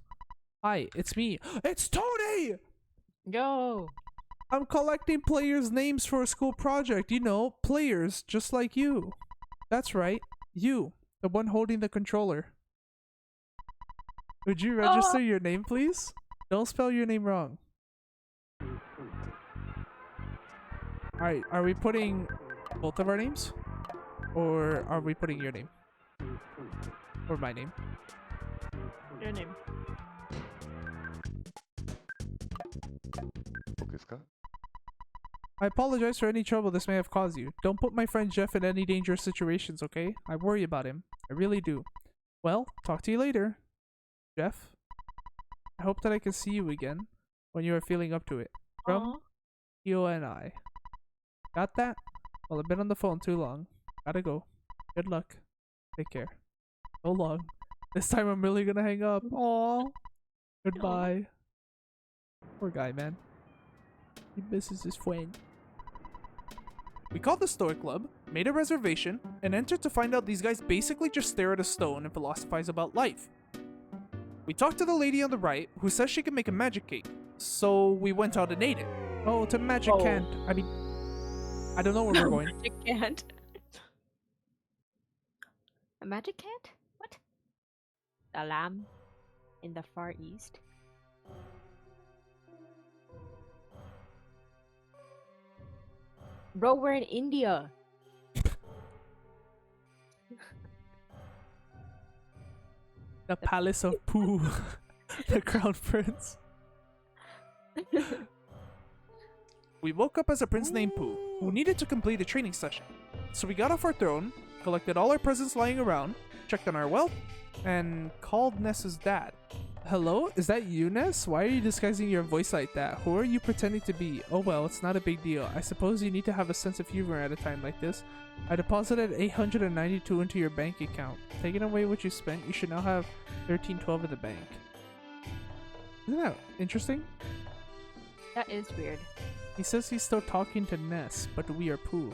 Hi, it's me. It's Tony! Go! I'm collecting players' names for a school project. You know, players just like you. That's right. You, the one holding the controller. Would you register your name, please? Don't spell your name wrong. Alright, are we putting both of our names? Or are we putting your name? Or my name? Your name. I apologize for any trouble this may have caused you. Don't put my friend Jeff in any dangerous situations, okay? I worry about him. I really do. Well, talk to you later. Jeff, I hope that I can see you again when you are feeling up to it. From Aw. you and I. Got that? Well, I've been on the phone too long. Gotta go. Good luck. Take care. So long. This time I'm really gonna hang up. Aw. Goodbye. Poor guy, man. He misses his friend. We called the store club, made a reservation, and entered to find out these guys basically just stare at a stone and philosophize about life. We talked to the lady on the right, who says she can make a magic cake, so we went out and ate it. Oh, to Magicant. I mean, I don't know where we're going. Magicant. A Magicant? What? Dalaam in the Far East. Bro, we're in India. The Palace of Pooh. The Crown Prince. We woke up as a prince named Pooh, who needed to complete a training session. So we got off our throne, collected all our presents lying around, checked on our wealth, and called Ness's dad. Hello? Is that you, Ness? Why are you disguising your voice like that? Who are you pretending to be? Oh well, it's not a big deal. I suppose you need to have a sense of humor at a time like this. I deposited 892 into your bank account. Taking away what you spent, you should now have 1312 in the bank. Isn't that interesting? That is weird. He says he's still talking to Ness, but we are Pooh.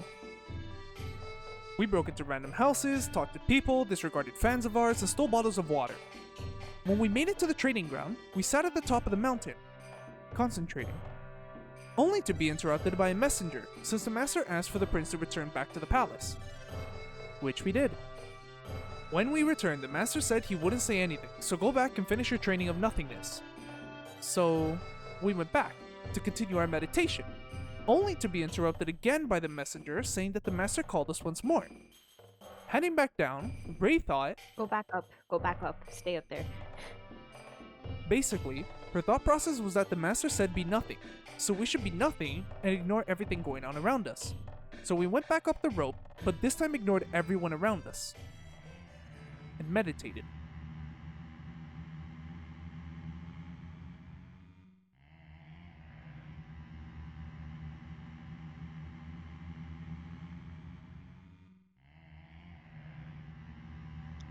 We broke into random houses, talked to people, disregarded fans of ours, and stole bottles of water. When we made it to the trading ground, we sat at the top of the mountain, concentrating. Only to be interrupted by a messenger, since the master asked for the prince to return back to the palace. Which we did. When we returned, the master said he wouldn't say anything, so go back and finish your training of nothingness. So, we went back to continue our meditation, only to be interrupted again by the messenger saying that the master called us once more. Heading back down, Ray thought, Go back up. Go back up. Stay up there. basically, her thought process was that the master said be nothing, so we should be nothing and ignore everything going on around us. So we went back up the rope, but this time ignored everyone around us, and meditated.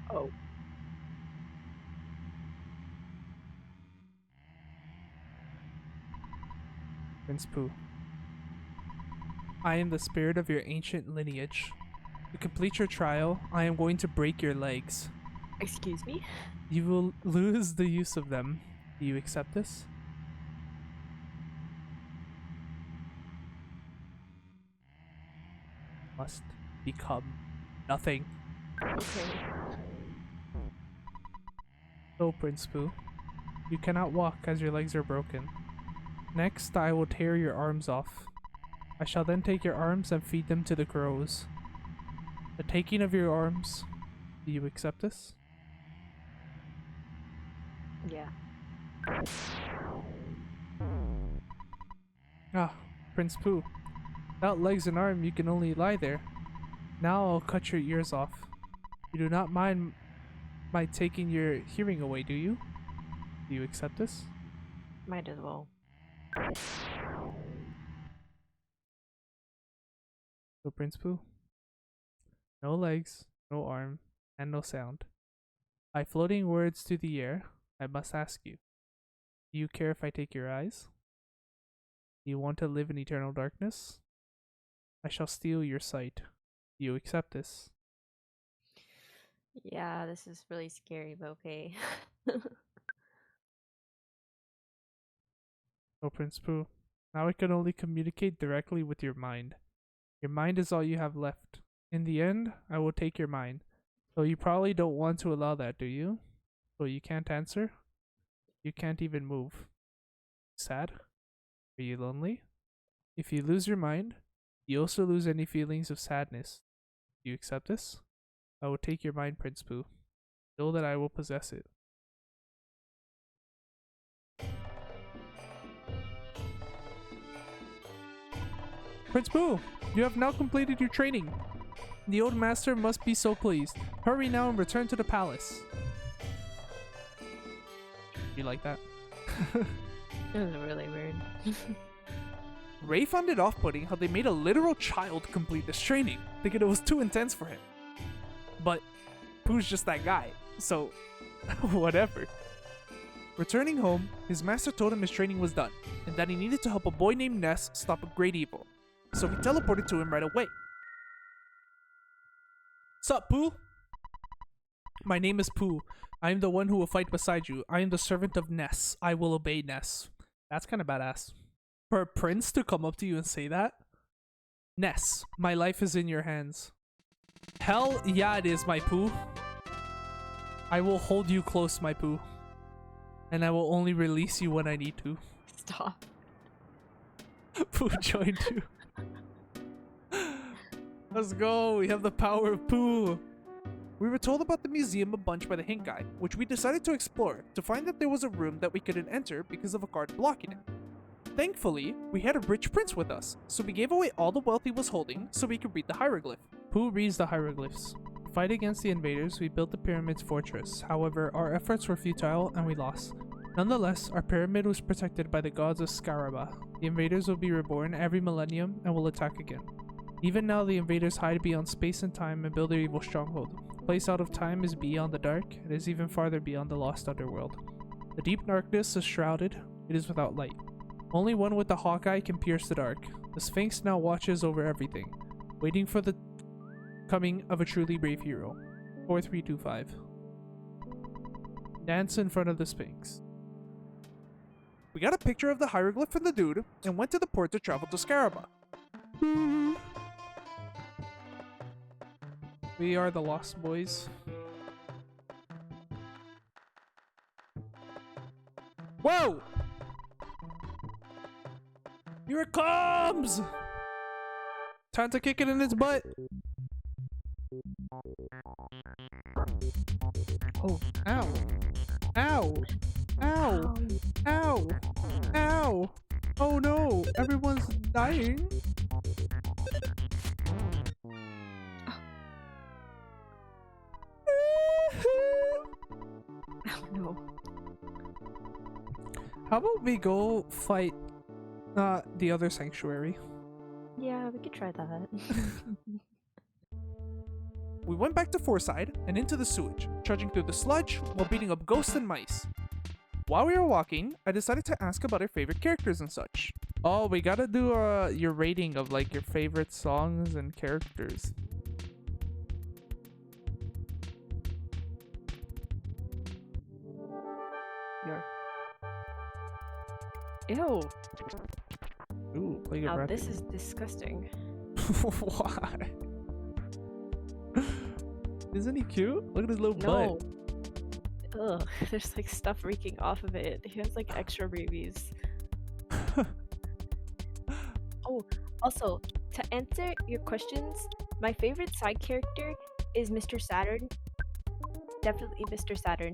Oh. Prince Pooh. I am the spirit of your ancient lineage. To complete your trial, I am going to break your legs. Excuse me? You will lose the use of them. Do you accept this? Must become nothing. Okay. So, Prince Pooh, you cannot walk as your legs are broken. Next, I will tear your arms off. I shall then take your arms and feed them to the crows. The taking of your arms. Do you accept this? Yeah. Ah, Prince Pooh. Without legs and arm, you can only lie there. Now I'll cut your ears off. You do not mind my taking your hearing away, do you? Do you accept this? Might as well. So, Prince Pooh. No legs, no arm, and no sound. By floating words through the air, I must ask you. Do you care if I take your eyes? Do you want to live in eternal darkness? I shall steal your sight. Do you accept this? Yeah, this is really scary, but okay. Oh, Prince Pooh. Now I can only communicate directly with your mind. Your mind is all you have left. In the end, I will take your mind. So you probably don't want to allow that, do you? So you can't answer? You can't even move. Sad? Are you lonely? If you lose your mind, you also lose any feelings of sadness. Do you accept this? I will take your mind, Prince Pooh. Know that I will possess it. Prince Pooh, you have now completed your training. The old master must be so pleased. Hurry now and return to the palace. You like that? It was really weird. Ray found it off-putting how they made a literal child complete this training, thinking it was too intense for him. But Pooh's just that guy, so whatever. Returning home, his master told him his training was done, and that he needed to help a boy named Ness stop a great evil. So he teleported to him right away. Sup, Pooh? My name is Pooh. I am the one who will fight beside you. I am the servant of Ness. I will obey Ness. That's kind of badass. For a prince to come up to you and say that? Ness, my life is in your hands. Hell yeah it is, my Pooh. I will hold you close, my Pooh. And I will only release you when I need to. Stop. Pooh joined you. Let's go, we have the power of Pooh. We were told about the museum a bunch by the hint guy, which we decided to explore to find that there was a room that we couldn't enter because of a guard blocking it. Thankfully, we had a rich prince with us, so we gave away all the wealth he was holding so we could read the hieroglyph. Pooh reads the hieroglyphs. To fight against the invaders, we built the pyramid's fortress. However, our efforts were futile and we lost. Nonetheless, our pyramid was protected by the gods of Scaraba. The invaders will be reborn every millennium and will attack again. Even now, the invaders hide beyond space and time and build their evil stronghold. The place out of time is beyond the dark, and is even farther beyond the lost underworld. The deep darkness is shrouded, it is without light. Only one with the Hawkeye can pierce the dark. The Sphinx now watches over everything, waiting for the coming of a truly brave hero. 4325. Dance in front of the Sphinx. We got a picture of the hieroglyph from the dude, and went to the port to travel to Scaraba. We are the Lost Boys. Whoa! Here it comes! Time to kick it in its butt. Oh, ow. Ow. Ow. Ow. Ow. Oh no, everyone's dying. Oh no. How about we go fight the other sanctuary? Yeah, we could try that. We went back to Fourside and into the sewage, trudging through the sludge while beating up ghosts and mice. While we were walking, I decided to ask about our favorite characters and such. Oh, we gotta do your rating of like your favorite songs and characters. Here. Ew. Ooh, play good Now rapping. this is disgusting. Why? Isn't he cute? Look at his little No. butt. Ugh, there's like stuff reeking off of it. He has like extra rabies. Oh, also, to answer your questions, my favorite side character is Mr. Saturn. Definitely Mr. Saturn.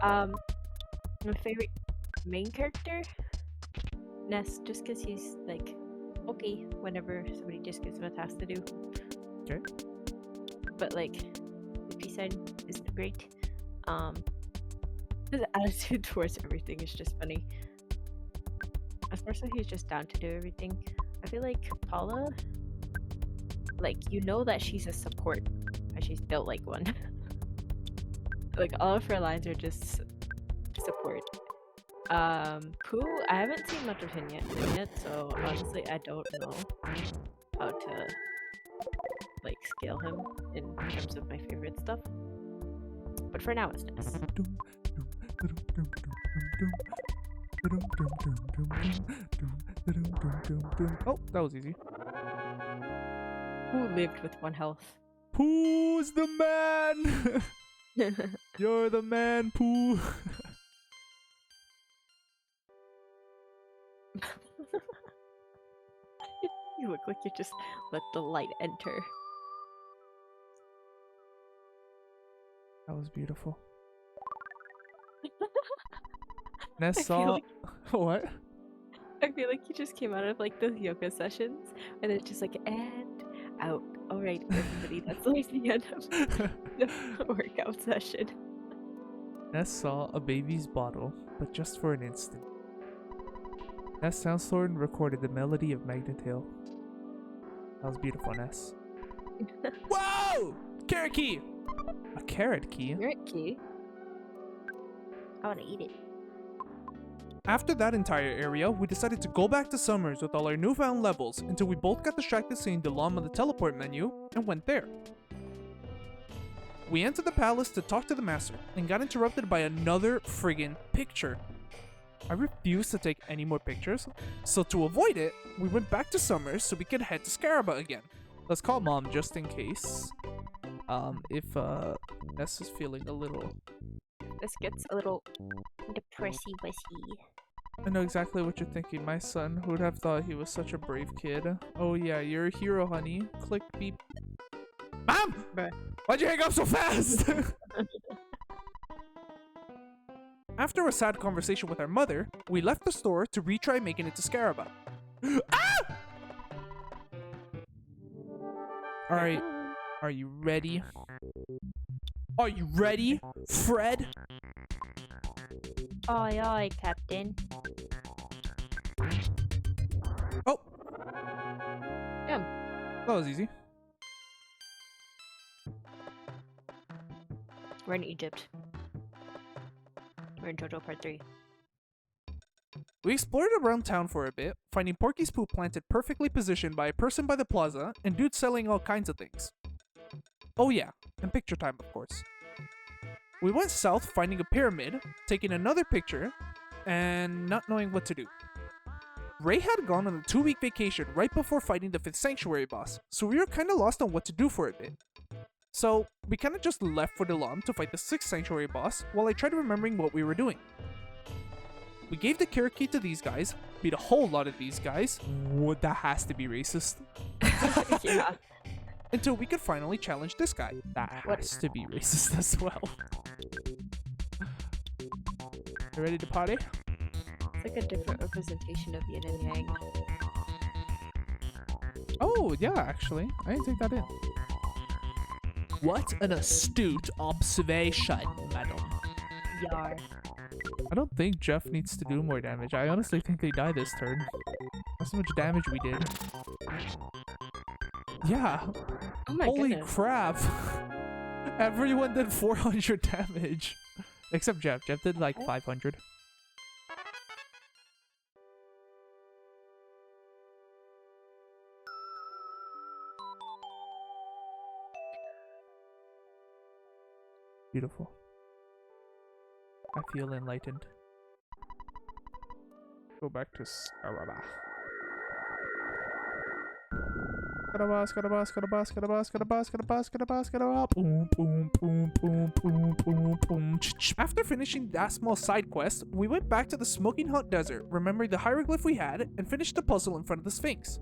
My favorite main character, Ness, just because he's like okay whenever somebody just gives him a task to do. Okay. But like, the P side isn't great. His attitude towards everything is just funny. Especially he's just down to do everything. I feel like Paula, like, you know that she's a support, and she's built like one. Like, all of her lines are just support. Pooh, I haven't seen much of him yet, so honestly, I don't know how to, like, scale him in terms of my favorite stuff. But for now, it's Ness. Oh, that was easy. Who lived with 1 health? Pooh's the man! You're the man, Pooh! You look like you just let the light enter. That was beautiful. Ness I feel saw... like- What? I feel like you just came out of like those yoga sessions and it's just like and out. All right, everybody, that's like the end of the workout session. Ness saw a baby's bottle, but just for an instant. Ness Soundstorm recorded the melody of Magnetil. That was beautiful, Ness. Whoa! Carrot key! A carrot key? Carrot key. I want to eat it. After that entire area, we decided to go back to Summers with all our newfound levels until we both got distracted seeing Dalaam on the teleport menu and went there. We entered the palace to talk to the master and got interrupted by another friggin' picture. I refused to take any more pictures, so to avoid it, we went back to Summers so we could head to Scaraba again. Let's call Mom just in case. If Ness is feeling a little... This gets a little depressy-wessy. I know exactly what you're thinking, my son. Who would have thought he was such a brave kid? Oh yeah, you're a hero, honey. Click beep. Mom! Bruh. Why'd you hang up so fast? After a sad conversation with our mother, we left the store to retry making it to Scaraba. Ah! Alright, are you ready? Are you ready, Fred? Aye, aye, Captain. Oh! Damn. That was easy. We're in Egypt. We're in JoJo Part 3. We explored around town for a bit, finding Porky's poo planted perfectly positioned by a person by the plaza and dudes selling all kinds of things. Oh yeah, and picture time of course. We went south finding a pyramid, taking another picture, and not knowing what to do. Ray had gone on a 2-week vacation right before fighting the 5th Sanctuary boss, so we were kinda lost on what to do for a bit. So, we kinda just left for Dalaam to fight the 6th Sanctuary boss while I tried remembering what we were doing. We gave the carrot key to these guys, beat a whole lot of these guys. What, that has to be racist. Yeah. Until we could finally challenge this guy. That has to be racist as well. You ready to party? It's like a different representation of yin and yang. Oh, yeah, actually. I didn't take that in. What an astute observation, madam. Yar. I don't think Jeff needs to do more damage. I honestly think they die this turn. That's how much damage we did. Yeah. Oh my Holy goodness. crap. Everyone did 400 damage. Except Jeff. Jeff did like 500. Beautiful. I feel enlightened. Go back to Scaraba. After finishing that small side quest, we went back to the Smoking Hot Desert, remembering the hieroglyph we had, and finished the puzzle in front of the Sphinx.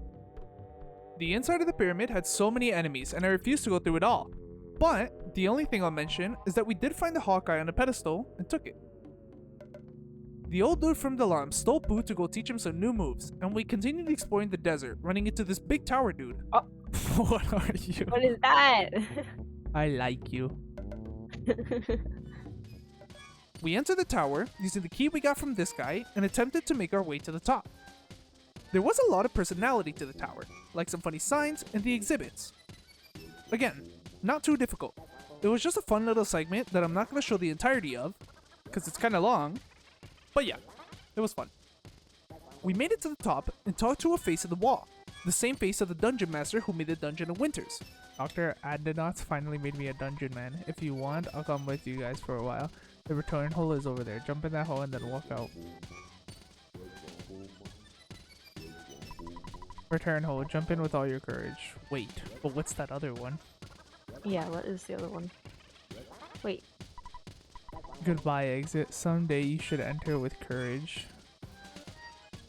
The inside of the pyramid had so many enemies, and I refused to go through it all. But the only thing I'll mention is that we did find the Hawkeye on a pedestal and took it. The old dude from Dalaam stole Boo to go teach him some new moves, and we continued exploring the desert, running into this big tower dude. Oh. What are you? What is that? I like you. We entered the tower using the key we got from this guy and attempted to make our way to the top. There was a lot of personality to the tower, like some funny signs and the exhibits. Again, not too difficult. It was just a fun little segment that I'm not going to show the entirety of, because it's kind of long. But yeah, it was fun. We made it to the top and talked to a face of the wall, the same face of the dungeon master who made the Dungeon of Winters. Dr. Adenauts finally made me a dungeon man. If you want, I'll come with you guys for a while. The return hole is over there. Jump in that hole and then walk out. Return hole. Jump in with all your courage. Wait, but what's that other one? Yeah, what is the other one? Wait. Goodbye, exit. Someday you should enter with courage.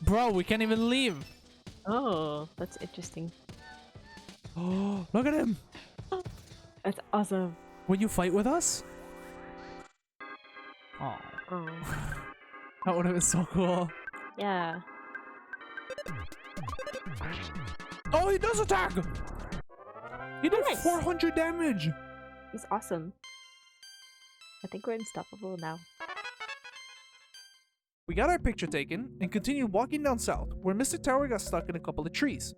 Bro, we can't even leave. Oh, that's interesting. Oh, look at him. That's awesome. Will you fight with us? Oh. That would have been so cool. Yeah. Oh, he does attack! He did Nice. 400 damage! He's awesome. I think we're unstoppable now. We got our picture taken and continued walking down south, where Mr. Tower got stuck in a couple of trees.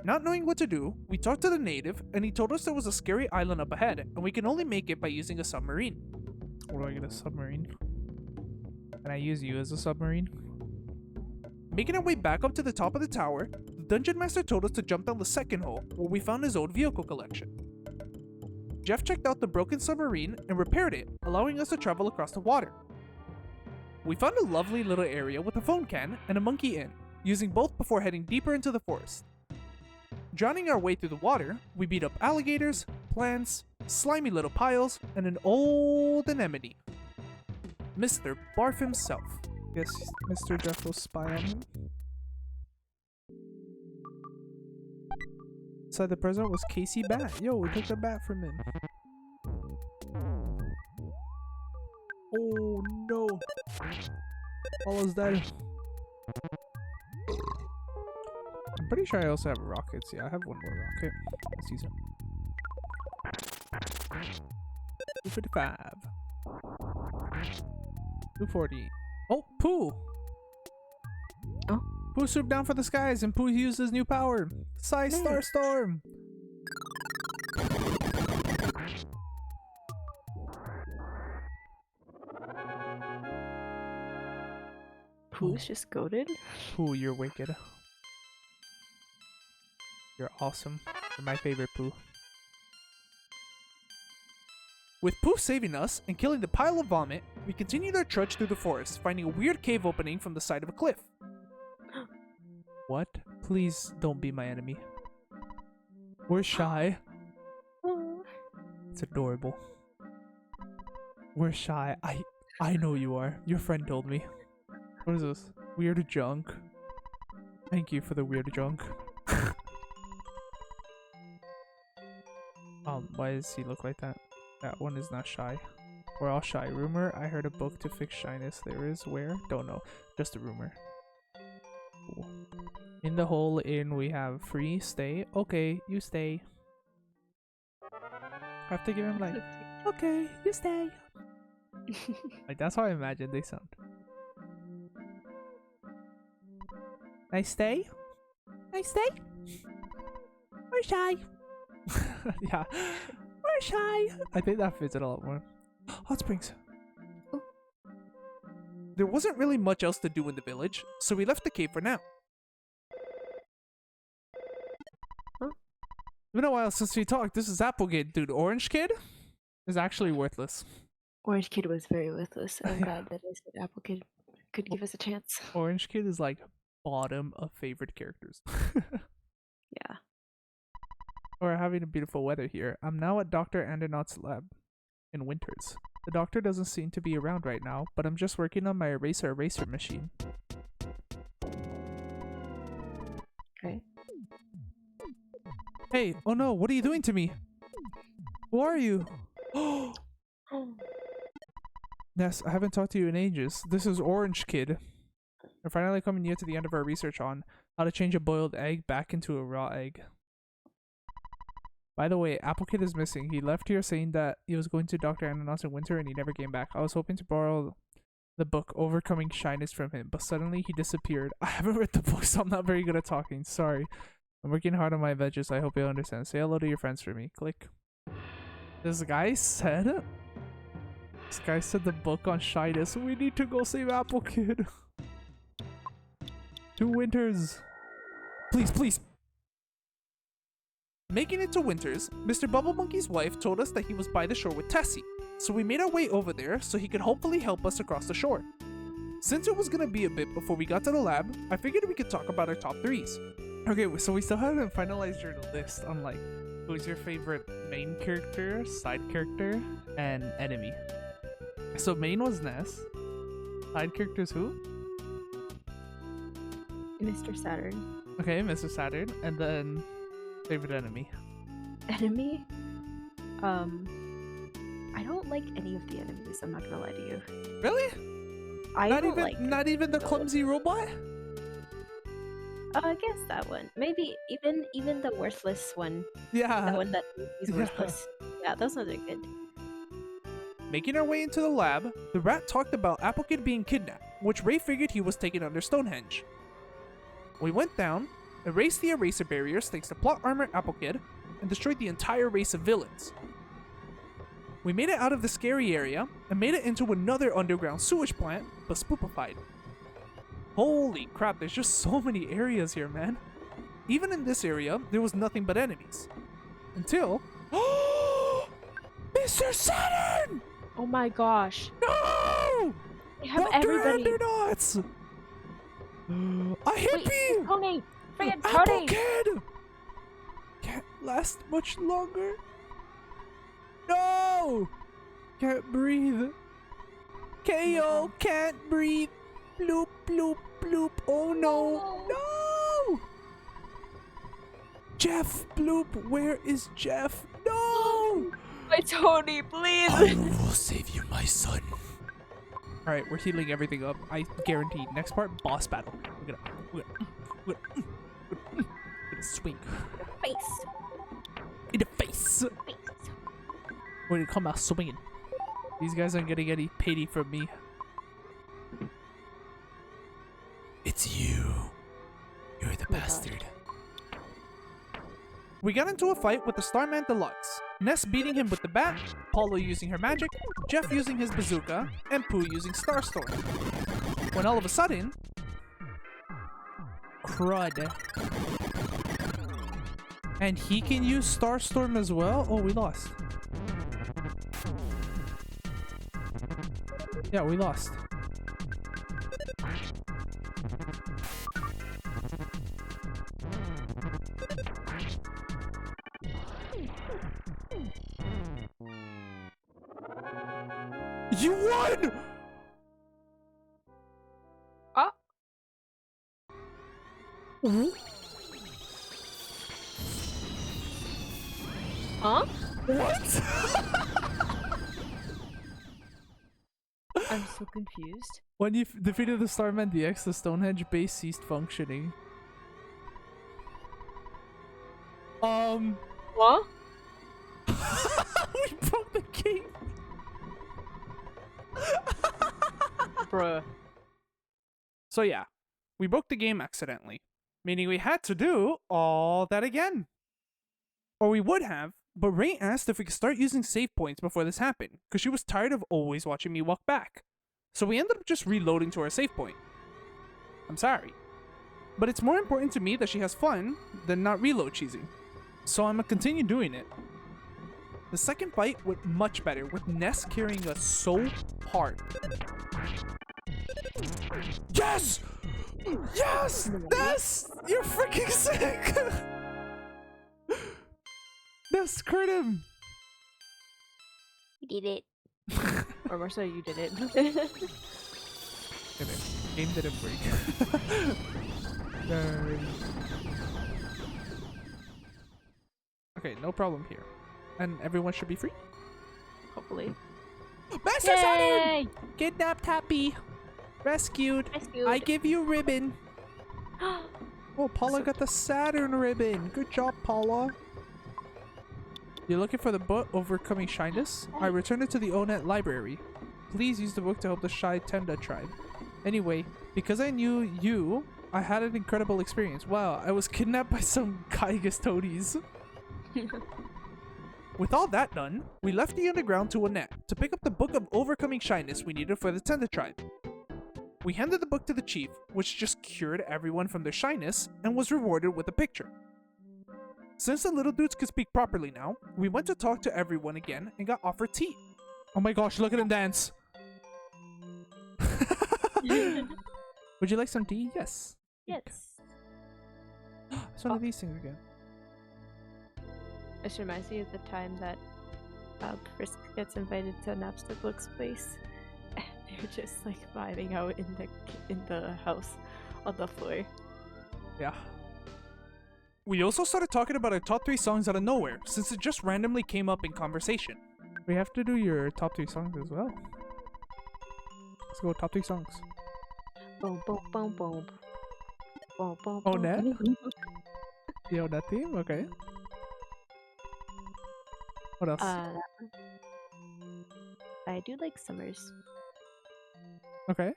Not knowing what to do, we talked to the native, and he told us there was a scary island up ahead, and we can only make it by using a submarine. Where do I get a submarine? Can I use you as a submarine? Making our way back up to the top of the tower, the dungeon master told us to jump down the second hole, where we found his old vehicle collection. Jeff checked out the broken submarine and repaired it, allowing us to travel across the water. We found a lovely little area with a phone can and a monkey inn, using both before heading deeper into the forest. Drowning our way through the water, we beat up alligators, plants, slimy little piles, and an old anemone. Mr. Barf himself. Yes, Mr. Jeff will spy on him. Inside the present was Casey Bat. Yo, we took the bat from him. Oh no! Paula's dead. I'm pretty sure I also have rockets. Yeah, I have one more rocket. Let's use it. 255. 240. Oh, Pooh! Oh? Pooh swooped down for the skies and Pooh used his new power. Psy Star Storm! Pooh's just goated? Pooh, you're wicked. You're awesome. You're my favorite Pooh. With Pooh saving us and killing the pile of vomit, we continued our trudge through the forest, finding a weird cave opening from the side of a cliff. What? Please don't be my enemy. We're shy. It's adorable. We're shy. I know you are. Your friend told me. What is this? Weird junk. Thank you for the weird junk. Why does he look like that? That one is not shy. We're all shy. Rumor, I heard a book to fix shyness. There is where? Don't know. Just a rumor. Cool. In the whole inn we have free stay. Okay, you stay. I have to give him like, okay, you stay. Like that's how I imagine they sound. Nice stay? Nice stay? We're shy. Yeah. We're shy. I think that fits it a lot more. Hot springs. There wasn't really much else to do in the village, so we left the cave for now. Huh? It's been a while since we talked. This is Applegate, dude. Orange Kid is actually worthless. Orange Kid was very worthless. I'm glad that I said Apple Kid could give us a chance. Orange Kid is like bottom of favorite characters. Yeah. We're having a beautiful weather here. I'm now at Dr. Andernaut's lab in Winters. The doctor doesn't seem to be around right now, but I'm just working on my eraser machine. Okay. Hey, oh no, what are you doing to me? Who are you? Ness, I haven't talked to you in ages. This is Orange Kid. We're finally coming near to the end of our research on how to change a boiled egg back into a raw egg. By the way, Apple Kid is missing. He left here saying that he was going to Dr. Ananas in winter and he never came back. I was hoping to borrow the book Overcoming Shyness from him, but suddenly he disappeared. I haven't read the book, so I'm not very good at talking. Sorry. I'm working hard on my adventures. I hope you understand. Say hello to your friends for me. Click. This guy said the book on shyness. We need to go save Apple Kid. 2 winters. Please, please. Making it to Winters, Mr. Bubble Monkey's wife told us that he was by the shore with Tessie, so we made our way over there so he could hopefully help us across the shore. Since it was gonna be a bit before we got to the lab, I figured we could talk about our top 3s. Okay, so we still haven't finalized your list on like who's your favorite main character, side character, and enemy. So main was Ness. Side characters who? Mr. Saturn. Okay, Mr. Saturn, and then favorite enemy. Enemy? I don't don't like any of the enemies. I'm not gonna lie to you. Really? I Not don't even, like. not even the clumsy robot. I guess that one. Maybe even the worthless one. Yeah. That one that is Yeah. worthless. Yeah, those ones are good. Making our way into the lab, the rat talked about Applegate being kidnapped, which Ray figured he was taken under Stonehenge. We went down, erased the eraser barriers thanks to plot armor Applegate, and destroyed the entire race of villains. We made it out of the scary area and made it into another underground sewage plant, but spoopified. Holy crap, there's just so many areas here, man. Even in this area, there was nothing but enemies. Until... Mr. Saturn! Oh my gosh. No! They have Dr. everybody. Endernauts! A hippie! Tony! Friggin' Apple Tony! Kid! Can't last much longer. No! Can't breathe. KO can't breathe. Bloop, bloop, bloop. Oh no. No! Jeff, bloop. Where is Jeff? No! My Tony, please! I will save you, my son. Alright, we're healing everything up. I guarantee. Next part, boss battle. We're gonna swing. Face. In the face. We're gonna come out swinging. These guys aren't getting any pity from me. It's you. You're the bastard. We got into a fight with the Starman Deluxe. Ness beating him with the bat, Paulo using her magic, Jeff using his bazooka, and Pooh using Starstorm. When all of a sudden... Crud. And he can use Starstorm as well? Oh, we lost. Yeah, we lost. You won! Oh. Huh? What? I'm so confused. When you defeated the Starman DX, the Stonehenge base ceased functioning. What? We broke the game. Bruh. So yeah, we broke the game accidentally, meaning we had to do all that again. Or we would have, but Ray asked if we could start using save points before this happened, because she was tired of always watching me walk back. So we ended up just reloading to our save point. I'm sorry. But it's more important to me that she has fun than not reload cheesing. So I'm gonna continue doing it. The second fight went much better, with Ness carrying us so hard. Yes! Yes! Ness! You're freaking sick! Ness, crit him! You did it. Or more so, you did it. Game didn't break. Darn. Okay, no problem here. And everyone should be free? Hopefully. Master Saturn! Yay! Kidnapped Happy! Rescued! Rescued. I give you ribbon! Oh, Paula got the Saturn ribbon! Good job, Paula! You're looking for the book Overcoming Shyness? I returned it to the Onet library. Please use the book to help the Shy Tenda tribe. Anyway, because I knew you, I had an incredible experience. Wow, I was kidnapped by some Giygas toadies. With all that done, we left the underground to Onet to pick up the book of Overcoming Shyness we needed for the Tenda tribe. We handed the book to the chief, which just cured everyone from their shyness and was rewarded with a picture. Since the little dudes could speak properly now, we went to talk to everyone again and got offered tea. Oh my gosh, look at him dance! Would you like some tea? Yes. Yes. It's one of these things again. This reminds me of the time that Frisk gets invited to Napster Book's place. And they're just like vibing out in the house on the floor. Yeah. We also started talking about our top 3 songs out of nowhere, since it just randomly came up in conversation. We have to do your top 3 songs as well. Let's go top 3 songs. Boom, boom, boom, boom. Boom, boom, Oh, boom. net? Yo, that theme? Okay. What else? I do like Summers. Okay.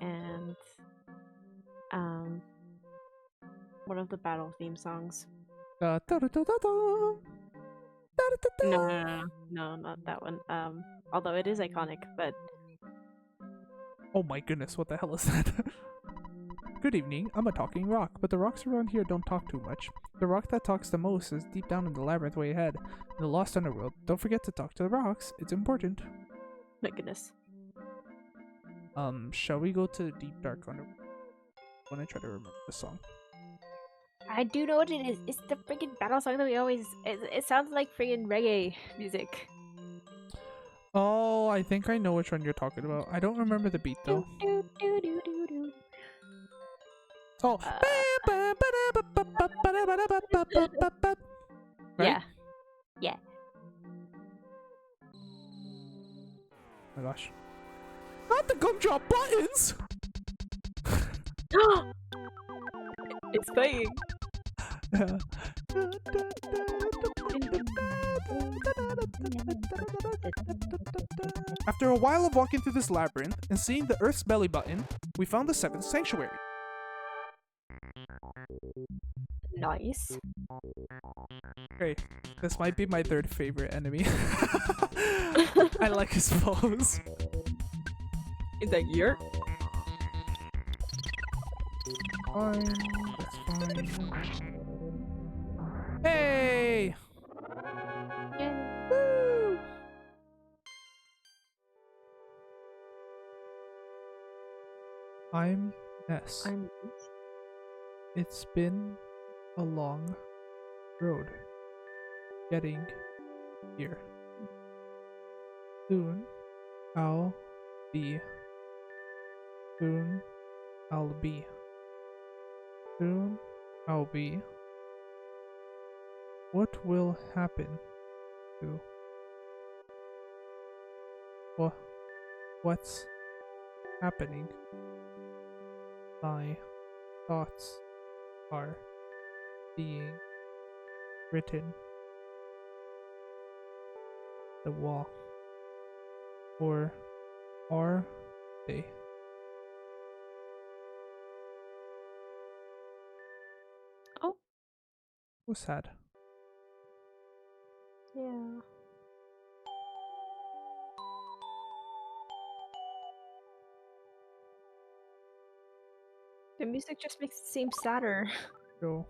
And one of the battle theme songs. Da, da, da, da, da, da. Da, da, da, da. No, not that one. Although it is iconic, but Oh my goodness, what the hell is that? Good evening, I'm a talking rock, but the rocks around here don't talk too much. The rock that talks the most is deep down in the labyrinth way ahead, in the lost underworld. Don't forget to talk to the rocks, it's important. my goodness. Shall we go to Deep Dark Underworld? When I try to remember the song. I do know what it is. It's the freaking battle song that we always. It sounds like freaking reggae music. Oh, I think I know which one you're talking about. I don't remember the beat though. Oh. Right? Yeah. Yeah. Oh my gosh. Not the gumdrop buttons! It's playing. After a while of walking through this labyrinth and seeing the Earth's belly button, we found the 7th sanctuary. Nice. Okay, this might be my 3rd favorite enemy. I like his pose. Is that your? Fine, that's fine. Hey! Woo! I'm Ness. It's been a long road getting here. Soon I'll be. Soon I'll be. Soon I'll be. What will happen to? What's happening? My thoughts are being written. The wall. Or are they? Oh. What's sad? Yeah. The music just makes it seem sadder. Yo.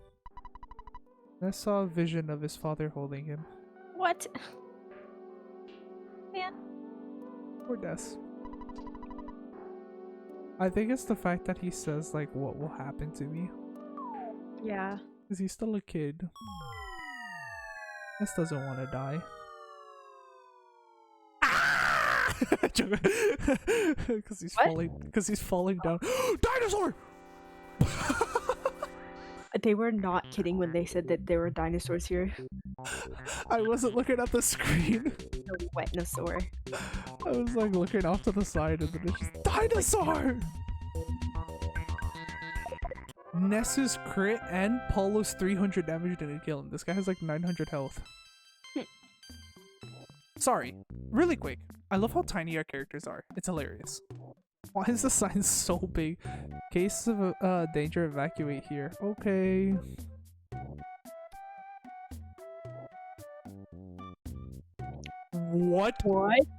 I saw a vision of his father holding him. What? Man. Poor Des. I think it's the fact that he says, like, what will happen to me. Yeah. Because he's still a kid. Des doesn't want to die. Because he's What? falling. Because he's falling down. Dinosaur! They were not kidding when they said that there were dinosaurs here. I wasn't looking at the screen. A wetnosaur. I was like looking off to the side and then it's just dinosaur! Ness's crit and Paulo's 300 damage didn't kill him. This guy has like 900 health. Sorry, really quick. I love how tiny our characters are. It's hilarious. Why is the sign so big? Case of danger, evacuate here. Okay. What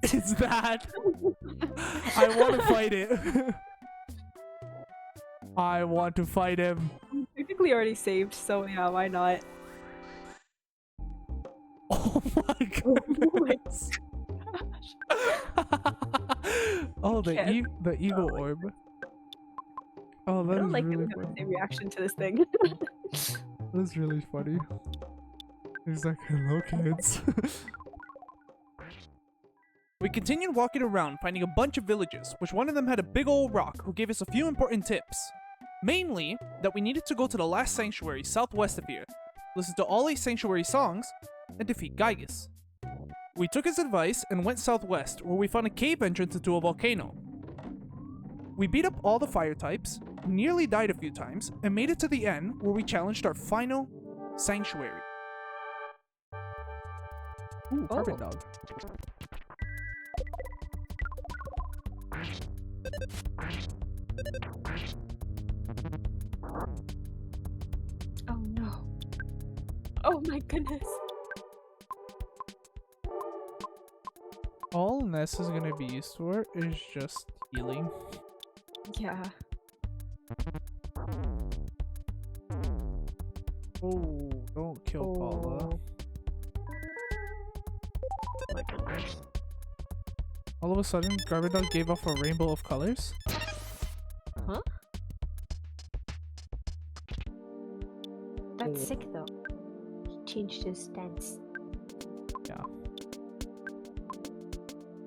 is that? I want to fight it. I want to fight him. I'm technically already saved, so yeah, why not? Oh my goodness. Oh, the eagle orb. Oh, I that don't is like really the funny. same reaction to this thing. That's really funny. He's like, hello kids. We continued walking around, finding a bunch of villages, which one of them had a big old rock who gave us a few important tips. Mainly, that we needed to go to the last sanctuary southwest of here, listen to all 8 sanctuary songs, and defeat Giygas. We took his advice and went southwest, where we found a cave entrance into a volcano. We beat up all the fire types, nearly died a few times, and made it to the end, where we challenged our final sanctuary. Ooh, carbon dog. Oh no. Oh my goodness. All Ness is gonna be used for is just healing. Yeah. Oh, don't kill Paula. Oh my goodness. All of a sudden, Garbage Dog gave off a rainbow of colors. Huh? That's sick though. He changed his stance. Yeah.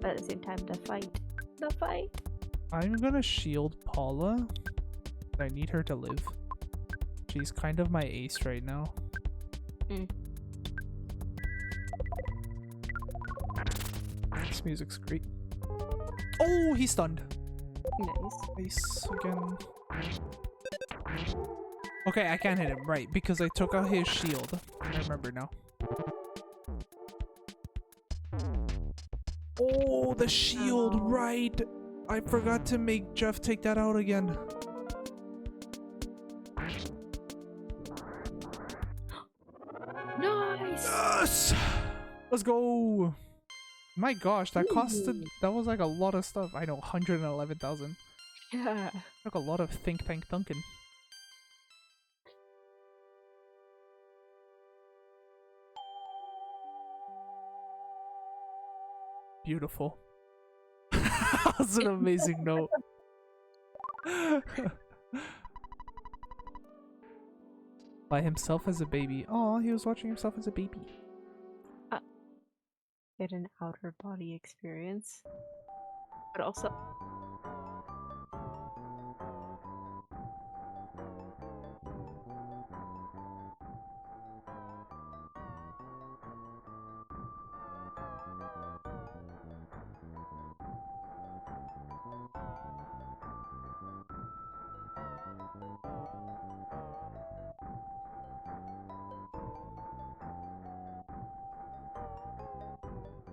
But at the same time, the fight. The fight! I'm gonna shield Paula. I need her to live. She's kind of my ace right now. Mm. This music's great. Oh, he's stunned. Nice. Nice again. Okay, I can't hit him, right, because I took out his shield. I remember now. Oh, the shield, right! I forgot to make Jeff take that out again. Nice! Yes! Let's go! My gosh, that costed, Ooh. that was like a lot of stuff. I know, 111,000. Yeah. Took a lot of think tank Duncan. Beautiful. That's an amazing note. By himself as a baby. Oh, he was watching himself as a baby. Get an outer body experience. But also...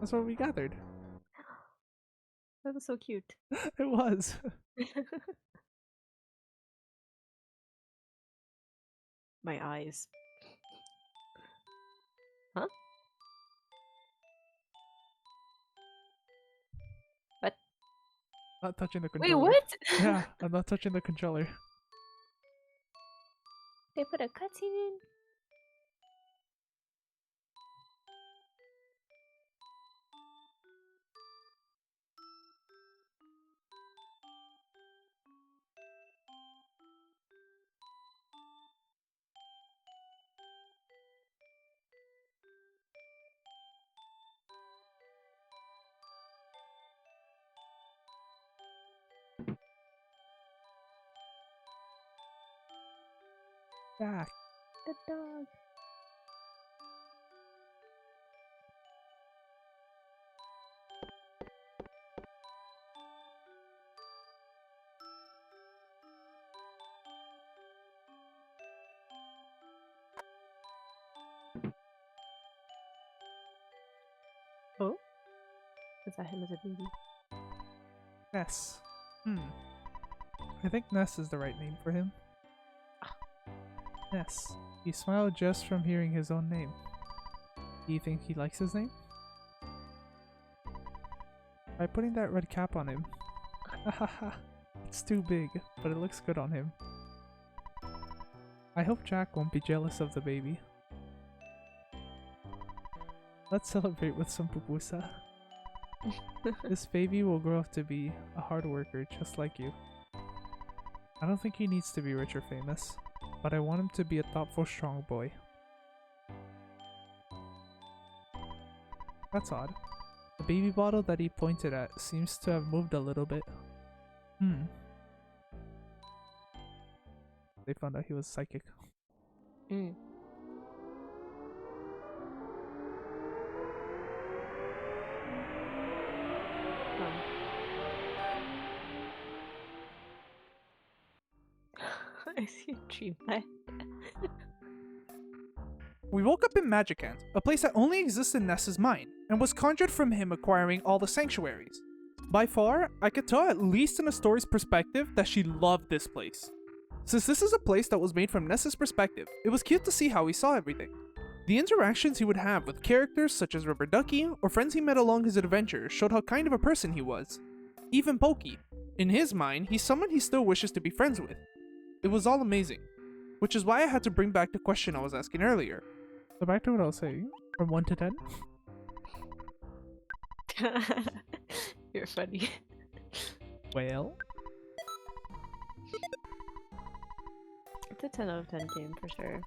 That's what we gathered. That was so cute. It was. My eyes. Huh? What? Not touching the Wait, controller. what? Yeah, I'm not touching the controller. They put a cutscene in? Back. The dog. Oh? Is that him as a baby? Ness. I think Ness is the right name for him. Ness. He smiled just from hearing his own name. Do you think he likes his name? By putting that red cap on him. Hahaha. It's too big, but it looks good on him. I hope Jack won't be jealous of the baby. Let's celebrate with some pupusa. This baby will grow up to be a hard worker just like you. I don't think he needs to be rich or famous, but I want him to be a thoughtful, strong boy. That's odd. The baby bottle that he pointed at seems to have moved a little bit. They found out he was psychic. I see a dreamland. We woke up in Magicant, a place that only exists in Ness's mind, and was conjured from him acquiring all the sanctuaries. By far, I could tell at least in the story's perspective that she loved this place. Since this is a place that was made from Ness's perspective, it was cute to see how he saw everything. The interactions he would have with characters such as Rubber Ducky or friends he met along his adventures showed how kind of a person he was. Even Pokey. In his mind, he's someone he still wishes to be friends with. It was all amazing. Which is why I had to bring back the question I was asking earlier. So back to what I was saying. From 1 to 10? You're funny. Well... It's a 10 out of 10 game for sure.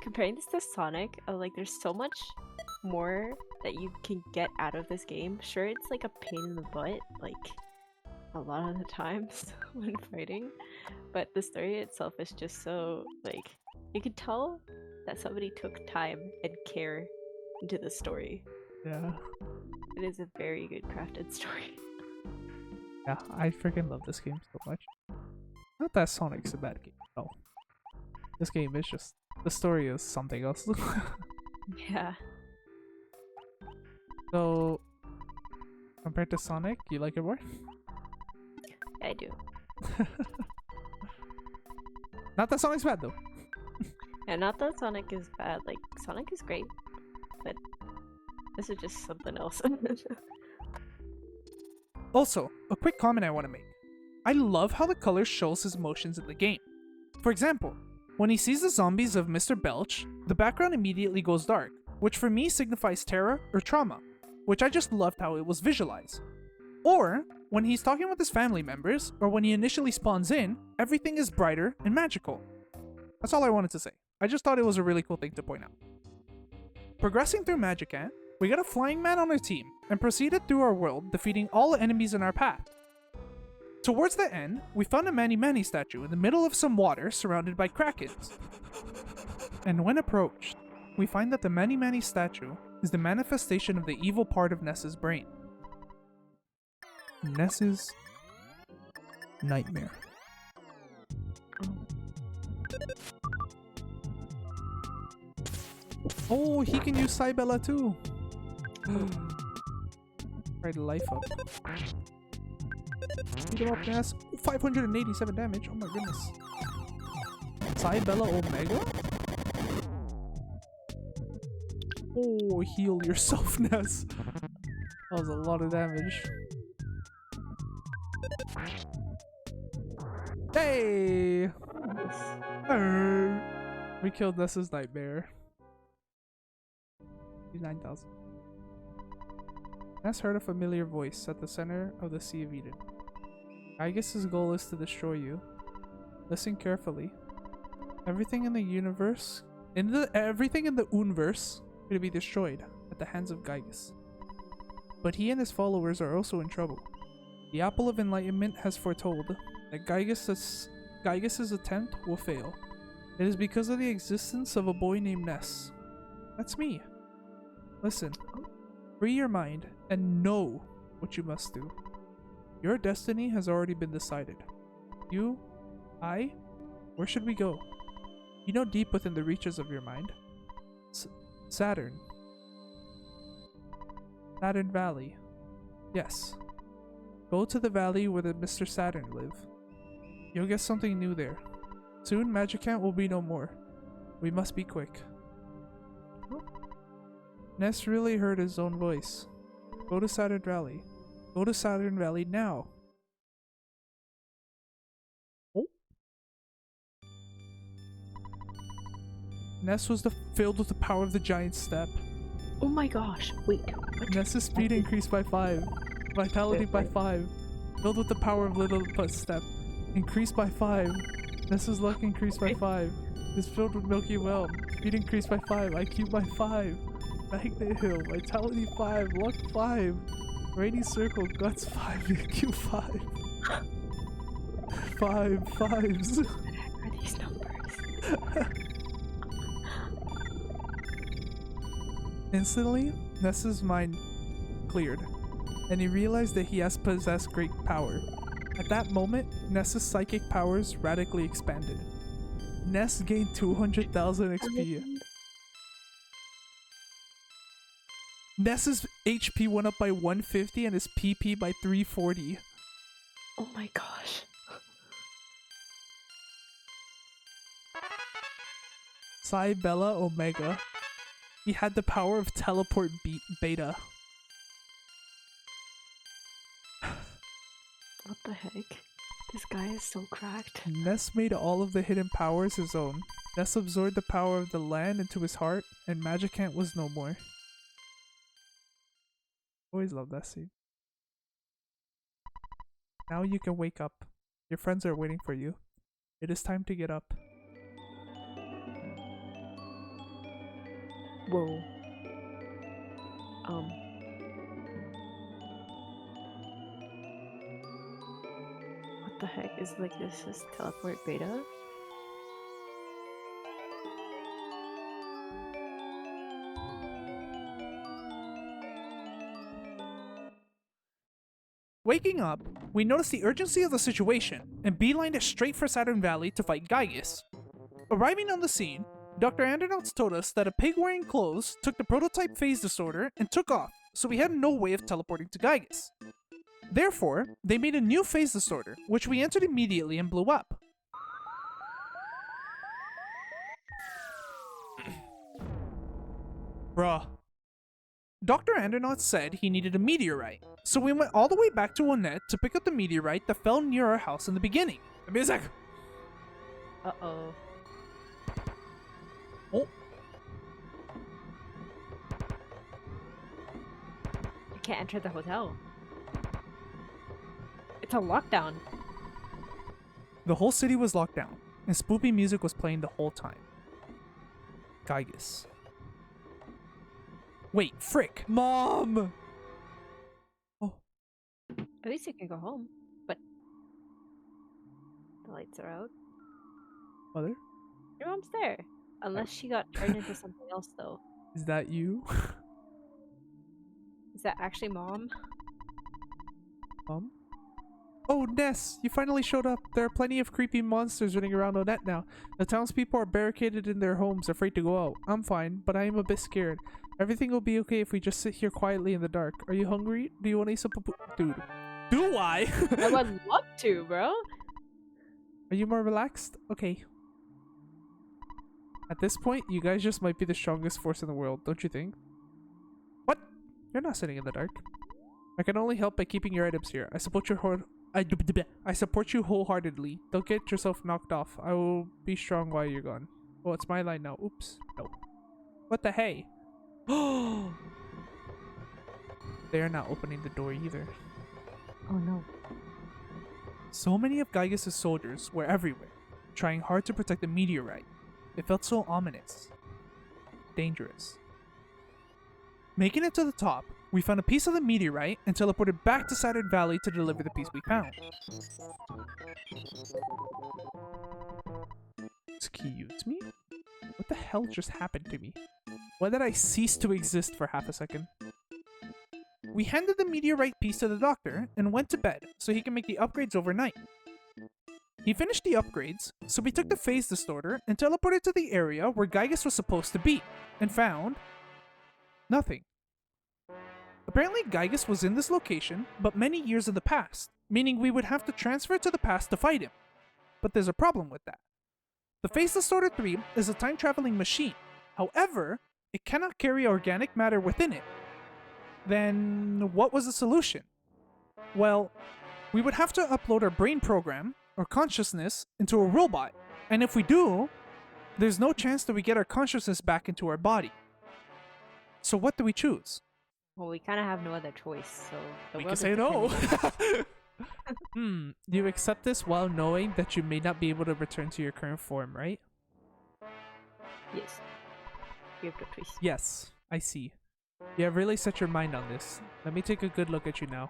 Comparing this to Sonic, there's so much more that you can get out of this game. Sure, it's like a pain in the butt, a lot of the times when fighting, but the story itself is just so, you could tell that somebody took time and care into the story. Yeah. It is a very good crafted story. Yeah, I freaking love this game so much. Not that Sonic's a bad game, no. This game is just... the story is something else. Yeah. So... compared to Sonic, you like it more? I do. Not that Sonic's bad though. Yeah, not that Sonic is bad. Sonic is great. But this is just something else. Also, a quick comment I want to make. I love how the color shows his emotions in the game. For example, when he sees the zombies of Mr. Belch, the background immediately goes dark, which for me signifies terror or trauma, which I just loved how it was visualized. Or, when he's talking with his family members, or when he initially spawns in, everything is brighter and magical. That's all I wanted to say. I just thought it was a really cool thing to point out. Progressing through Magicant, we got a flying man on our team, and proceeded through our world, defeating all the enemies in our path. Towards the end, we found a Mani Mani statue in the middle of some water surrounded by krakens. And when approached, we find that the Mani Mani statue is the manifestation of the evil part of Ness's brain. Ness's nightmare. Oh, he can use Cybella too! Try to life up. Beat him up, Ness. 587 damage, oh my goodness. Cybella Omega? Oh, heal yourself, Ness. That was a lot of damage. Hey! We killed Ness's nightmare. 9,000. Ness heard a familiar voice at the center of the Sea of Eden. Giygas' goal is to destroy you. Listen carefully. Everything in the universe, everything in the universe, will be destroyed at the hands of Giygas. But he and his followers are also in trouble. The Apple of Enlightenment has foretold that Giygas' attempt will fail. It is because of the existence of a boy named Ness. That's me. Listen, free your mind and know what you must do. Your destiny has already been decided. You, where should we go? You know deep within the reaches of your mind. Saturn. Saturn Valley. Yes. Go to the valley where the Mr. Saturn live. You'll get something new there. Soon Magicant will be no more. We must be quick. Ness really heard his own voice. Go to Saturn Valley. Go to Saturn Valley now. Oh. Ness was filled with the power of the giant step. Oh my gosh, wait. What? Ness's speed increased by 5. Vitality by 5. Filled with the power of Little Step. Increased by 5. Ness's luck increased by 5. Is filled with Milky Well. Speed increased by 5. IQ by 5. Magnet Hill. Vitality 5. Luck 5. Rainy Circle. Guts 5. IQ 5. 5 5s. What are these numbers? Instantly, Ness's mind cleared, and he realized that he has possessed great power. At that moment, Ness's psychic powers radically expanded. Ness gained 200,000 XP. Ness's HP went up by 150 and his PP by 340. Oh my gosh. Psi Bella Omega. He had the power of teleport beta. What the heck? This guy is so cracked. Ness made all of the hidden powers his own. Ness absorbed the power of the land into his heart, and Magicant was no more. Always love that scene. Now you can wake up. Your friends are waiting for you. It is time to get up. Whoa. What the heck is like this is teleport beta? Waking up, we noticed the urgency of the situation and beelined it straight for Saturn Valley to fight Giygas. Arriving on the scene, Dr. Andernauts told us that a pig wearing clothes took the prototype phase disorder and took off, so we had no way of teleporting to Giygas. Therefore, they made a new phase disorder, which we entered immediately and blew up. Bruh. Dr. Andernauts said he needed a meteorite, so we went all the way back to Onett to pick up the meteorite that fell near our house in the beginning. The music! Uh-oh. Oh. You can't enter the hotel. It's a lockdown. The whole city was locked down, and spoopy music was playing the whole time. Giygas. Wait, frick! Mom! Oh. At least you can go home, but the lights are out. Mother? Your mom's there. Unless she got turned into something else, though. Is that you? Is that actually Mom? Mom? Oh, Ness! You finally showed up. There are plenty of creepy monsters running around Onett now. The townspeople are barricaded in their homes, afraid to go out. I'm fine, but I am a bit scared. Everything will be okay if we just sit here quietly in the dark. Are you hungry? Do you want to eat some Dude. Do I? I would love to, bro. Are you more relaxed? Okay. At this point, you guys just might be the strongest force in the world, don't you think? What? You're not sitting in the dark. I can only help by keeping your items here. I support you wholeheartedly. Don't get yourself knocked off. I will be strong while you're gone. Oh, it's my line now. Oops. No. What the hey? They are not opening the door either. Oh no. So many of Giygas' soldiers were everywhere, trying hard to protect the meteorite. It felt so ominous. Dangerous. Making it to the top, we found a piece of the meteorite and teleported back to Saturn Valley to deliver the piece we found. Excuse me? What the hell just happened to me? Why did I cease to exist for half a second? We handed the meteorite piece to the doctor and went to bed so he can make the upgrades overnight. He finished the upgrades, so we took the phase distorter and teleported to the area where Giygas was supposed to be, and found nothing. Apparently Giygas was in this location, but many years in the past, meaning we would have to transfer to the past to fight him. But there's a problem with that. The Phase Distorter 3 is a time-traveling machine. However, it cannot carry organic matter within it. Then what was the solution? Well, we would have to upload our brain program, or consciousness, into a robot. And if we do, there's no chance that we get our consciousness back into our body. So what do we choose? Well, we kind of have no other choice, so the We world can is say no. depending- You accept this while knowing that you may not be able to return to your current form, right? Yes. You have no choice. Yes, I see. You have really set your mind on this. Let me take a good look at you now.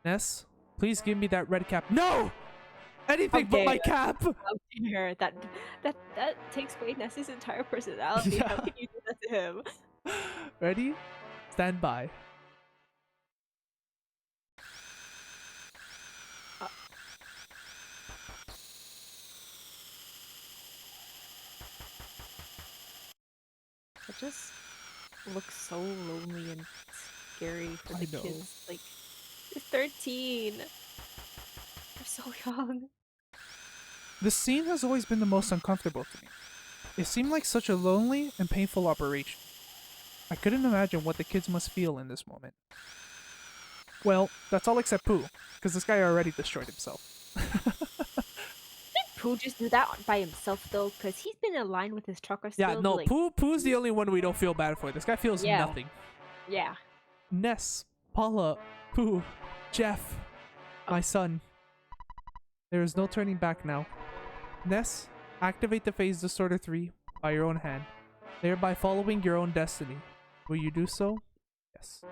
Ness, please give me that red cap. No! Anything but my cap! How dare that takes away Ness's entire personality. Yeah. How can you do that to him? Ready? Stand by. It just looks so lonely and scary for I the know. kids. Like, they're 13. They're so young. This scene has always been the most uncomfortable to me. It seemed like such a lonely and painful operation. I couldn't imagine what the kids must feel in this moment. Well, that's all except Pooh, because this guy already destroyed himself. Did Pooh just do that by himself though? Because he's been aligned with his chakra Yeah, still. no, Like, Pooh's the only one we don't feel bad for. This guy feels yeah, nothing. yeah. Ness, Paula, Pooh, Jeff, my son. There is no turning back now. Ness, activate the Phase Distorter 3 by your own hand, thereby following your own destiny. Will you do so? Yes.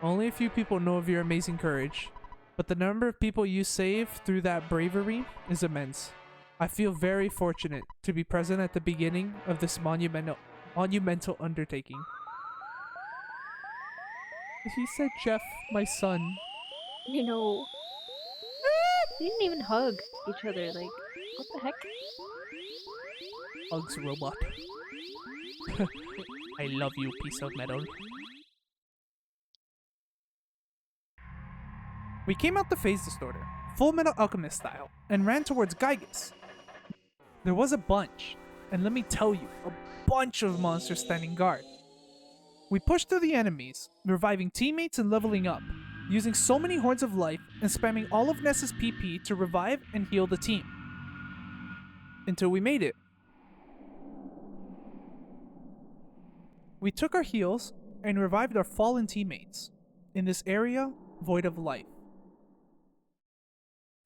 Only a few people know of your amazing courage, but the number of people you save through that bravery is immense. I feel very fortunate to be present at the beginning of this monumental undertaking. He said, Jeff, my son. You know, they didn't even hug each other. Like, what the heck? Hugs robot. I love you, piece of metal. We came out the Phase Distorter, Full Metal Alchemist style, and ran towards Giygas. There was a bunch, and let me tell you, a bunch of monsters standing guard. We pushed through the enemies, reviving teammates and leveling up, using so many horns of life and spamming all of Ness's PP to revive and heal the team. Until we made it. We took our heals and revived our fallen teammates in this area void of life.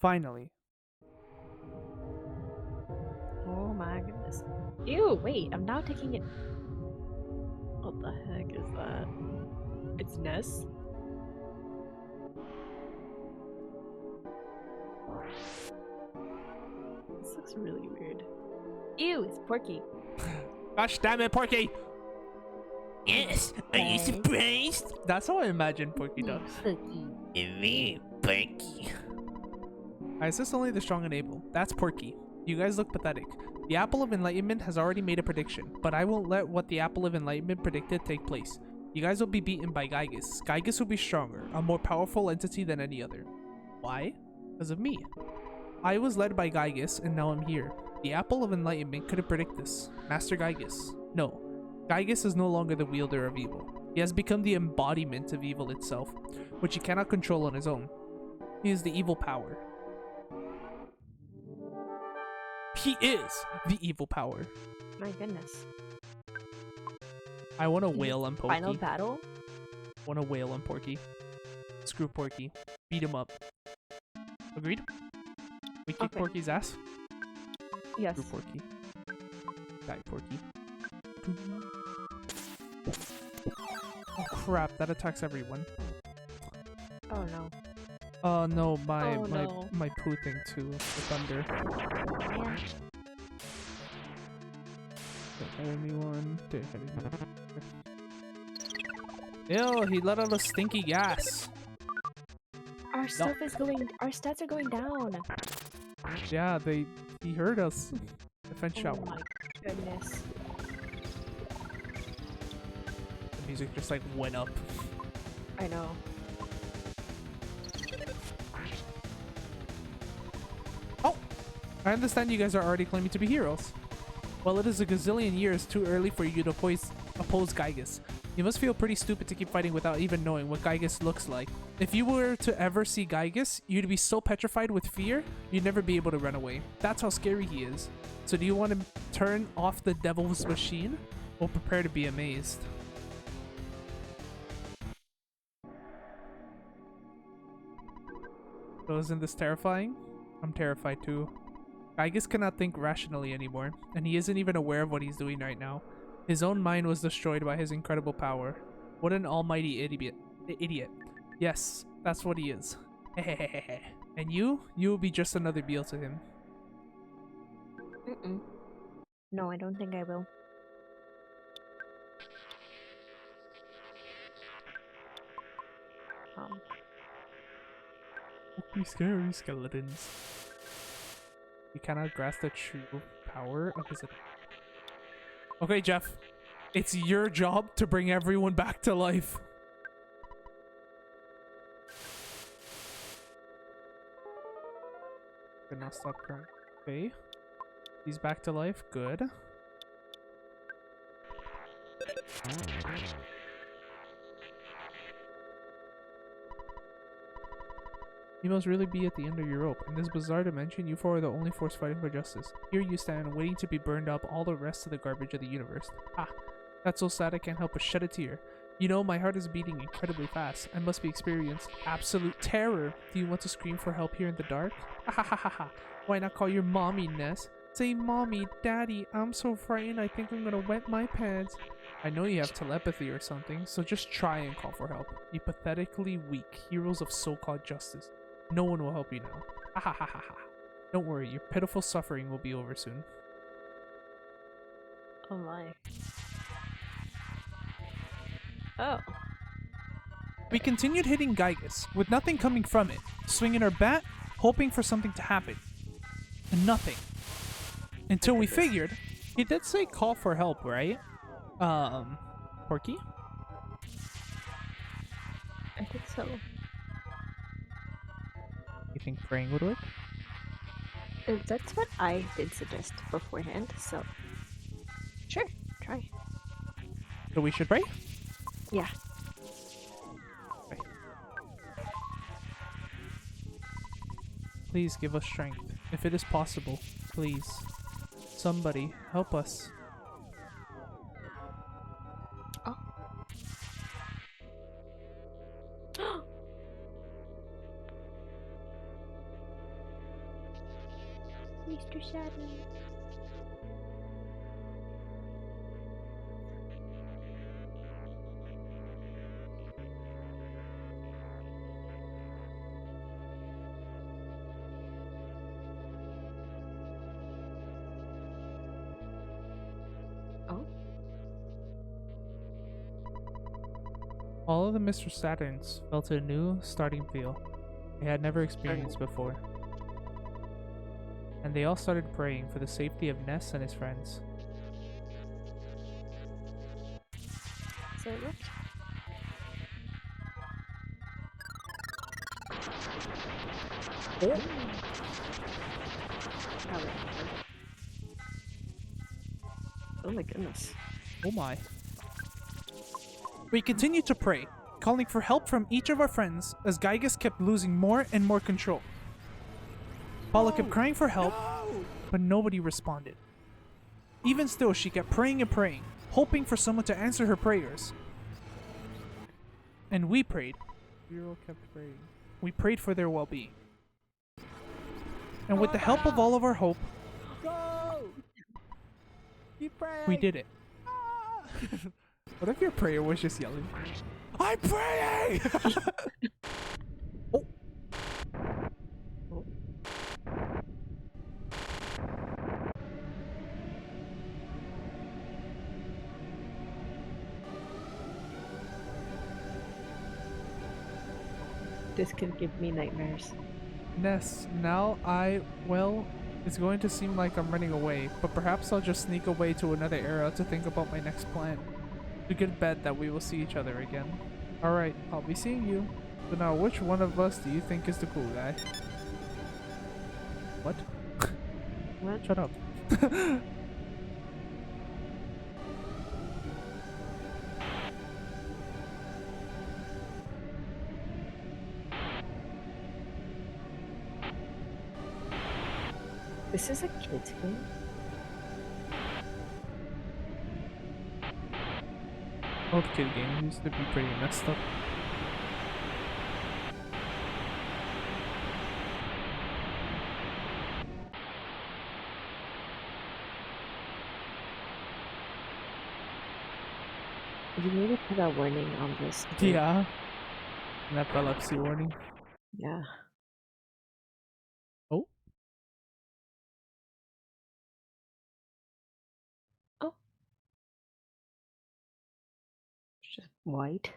Finally. Oh my goodness. Ew, wait, I'm now taking it. What the heck is that? It's Ness? This looks really weird. Ew, it's Porky. Gosh damn it, Porky! Yes, are you surprised? That's how I imagine Porky does. Porky. Me, Perky. Is this only the strong and able? That's Porky. You guys look pathetic. The Apple of Enlightenment has already made a prediction, but I won't let what the Apple of Enlightenment predicted take place. You guys will be beaten by Giygas. Giygas will be stronger, a more powerful entity than any other. Why? Because of me. I was led by Giygas, and now I'm here. The Apple of Enlightenment couldn't predict this. Master Giygas. No. Giygas is no longer the wielder of evil. He has become the embodiment of evil itself, which he cannot control on his own. He is the evil power. He is the evil power. My goodness. I want to wail on Porky. Final battle? Want to wail on Porky. Screw Porky. Beat him up. Agreed? We kick Okay. Porky's ass? Yes. Screw Porky. Die, Porky. Oh crap, that attacks everyone. Oh no. Oh no, my Oh, no. my poo thing too. The thunder. Man. Don't hit anyone. Don't hit anyone. Ew, he let out a stinky gas. Our stuff is going. Our stats are going down. Yeah, he heard us. Defense shower. Oh my goodness. The music just like went up. I know. Oh! I understand you guys are already claiming to be heroes. Well, it is a gazillion years too early for you to oppose Giygas. You must feel pretty stupid to keep fighting without even knowing what Giygas looks like. If you were to ever see Giygas, you'd be so petrified with fear, you'd never be able to run away. That's how scary he is. So do you want to turn off the devil's machine? Or prepare to be amazed? So isn't this terrifying? I'm terrified too. Giygas cannot think rationally anymore, and he isn't even aware of what he's doing right now. His own mind was destroyed by his incredible power. What an almighty idiot. Yes, that's what he is. And you will be just another Beal to him. Mm-mm. No, I don't think I will. Be scary skeletons. You cannot grasp the true power of his attack. Okay, Jeff. It's your job to bring everyone back to life. Could not stop crying. Okay. He's back to life. Good. You must really be at the end of your rope. In this bizarre dimension, you four are the only force fighting for justice. Here you stand, waiting to be burned up all the rest of the garbage of the universe. Ah, that's so sad I can't help but shed a tear. You know, my heart is beating incredibly fast. I must be experiencing absolute terror. Do you want to scream for help here in the dark? Ha ha ha ha. Why not call your mommy, Ness? Say, Mommy, Daddy, I'm so frightened I think I'm gonna wet my pants. I know you have telepathy or something, so just try and call for help. You pathetically weak heroes of so-called justice. No one will help you now. Ha ha ha ha ha. Don't worry, your pitiful suffering will be over soon. Oh my. Oh. We continued hitting Giygas, with nothing coming from it, swinging our bat, hoping for something to happen. And nothing. Until we figured, he did say call for help, right? Porky? I think so. You think praying would work? That's what I did suggest beforehand, so sure, try. So we should pray? Yeah. Okay. Please give us strength. If it is possible, please. Somebody, help us. Oh. Mr. Saturn. Oh. All of the Mr. Saturns felt a new starting feel they had never experienced before. And they all started praying for the safety of Ness and his friends. So it worked. Oh. Oh my goodness. Oh my. We continued to pray, calling for help from each of our friends as Giygas kept losing more and more control. Paula kept crying for help, but nobody responded. Even still, she kept praying and praying, hoping for someone to answer her prayers. And we prayed. We all kept praying. We prayed for their well-being. And with the help of all of our hope, we did it. What if your prayer was just yelling, I'm praying! Oh. This could give me nightmares. Ness, now it's going to seem like I'm running away, but perhaps I'll just sneak away to another era to think about my next plan. We could bet that we will see each other again. Alright, I'll be seeing you. So now, which one of us do you think is the cool guy? What? What? Shut up. This is a kid's game? Old kid game used to be pretty messed up. You need to put a warning on this. Too. Yeah. An epilepsy warning. Yeah. Oh. Oh. It's just white.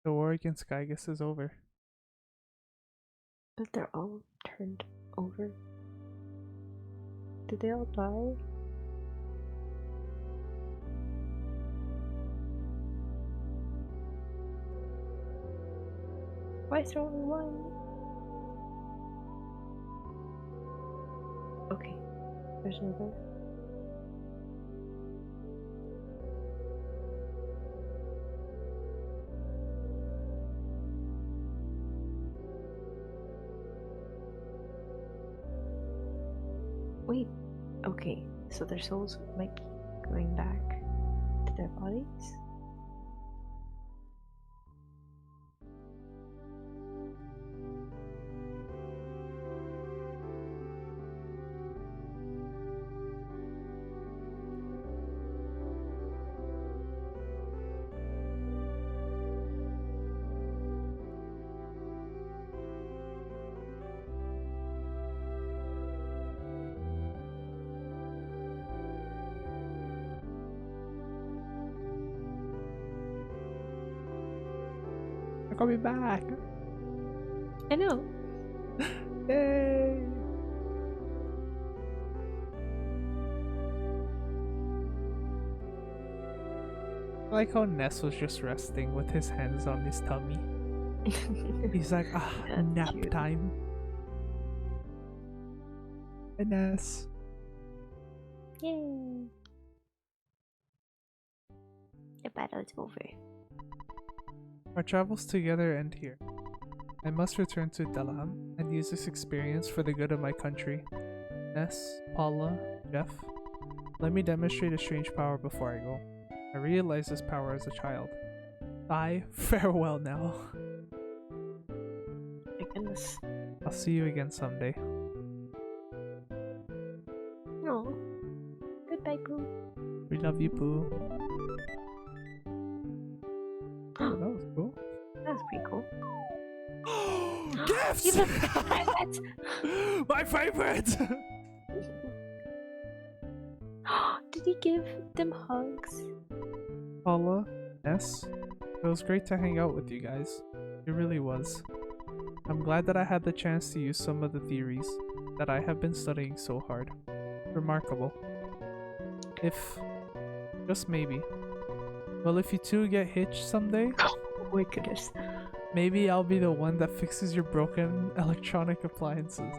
The war against Giygas is over. But they're all turned over. Did they all die? Why is there only one? Okay, there's another. Wait, okay, so their souls might be going back to their bodies? They're coming back. I know. Yay! I like how Ness was just resting with his hands on his tummy. He's like, That's nap cute. time. Hey, Ness. Yay! The battle is over. Our travels together end here. I must return to Dalaam and use this experience for the good of my country. Ness, Paula, Jeff, let me demonstrate a strange power before I go. I realized this power as a child. Farewell now. My goodness. I'll see you again someday. No. Goodbye, Pooh. We love you, Pooh. Oh, that was cool. That was pretty cool. Gifts! Even that. My favorite! Did he give them hugs? Paula, Ness, it was great to hang out with you guys. It really was. I'm glad that I had the chance to use some of the theories that I have been studying so hard. Remarkable. If, just maybe, well, if you two get hitched someday, Oh my goodness. maybe I'll be the one that fixes your broken electronic appliances.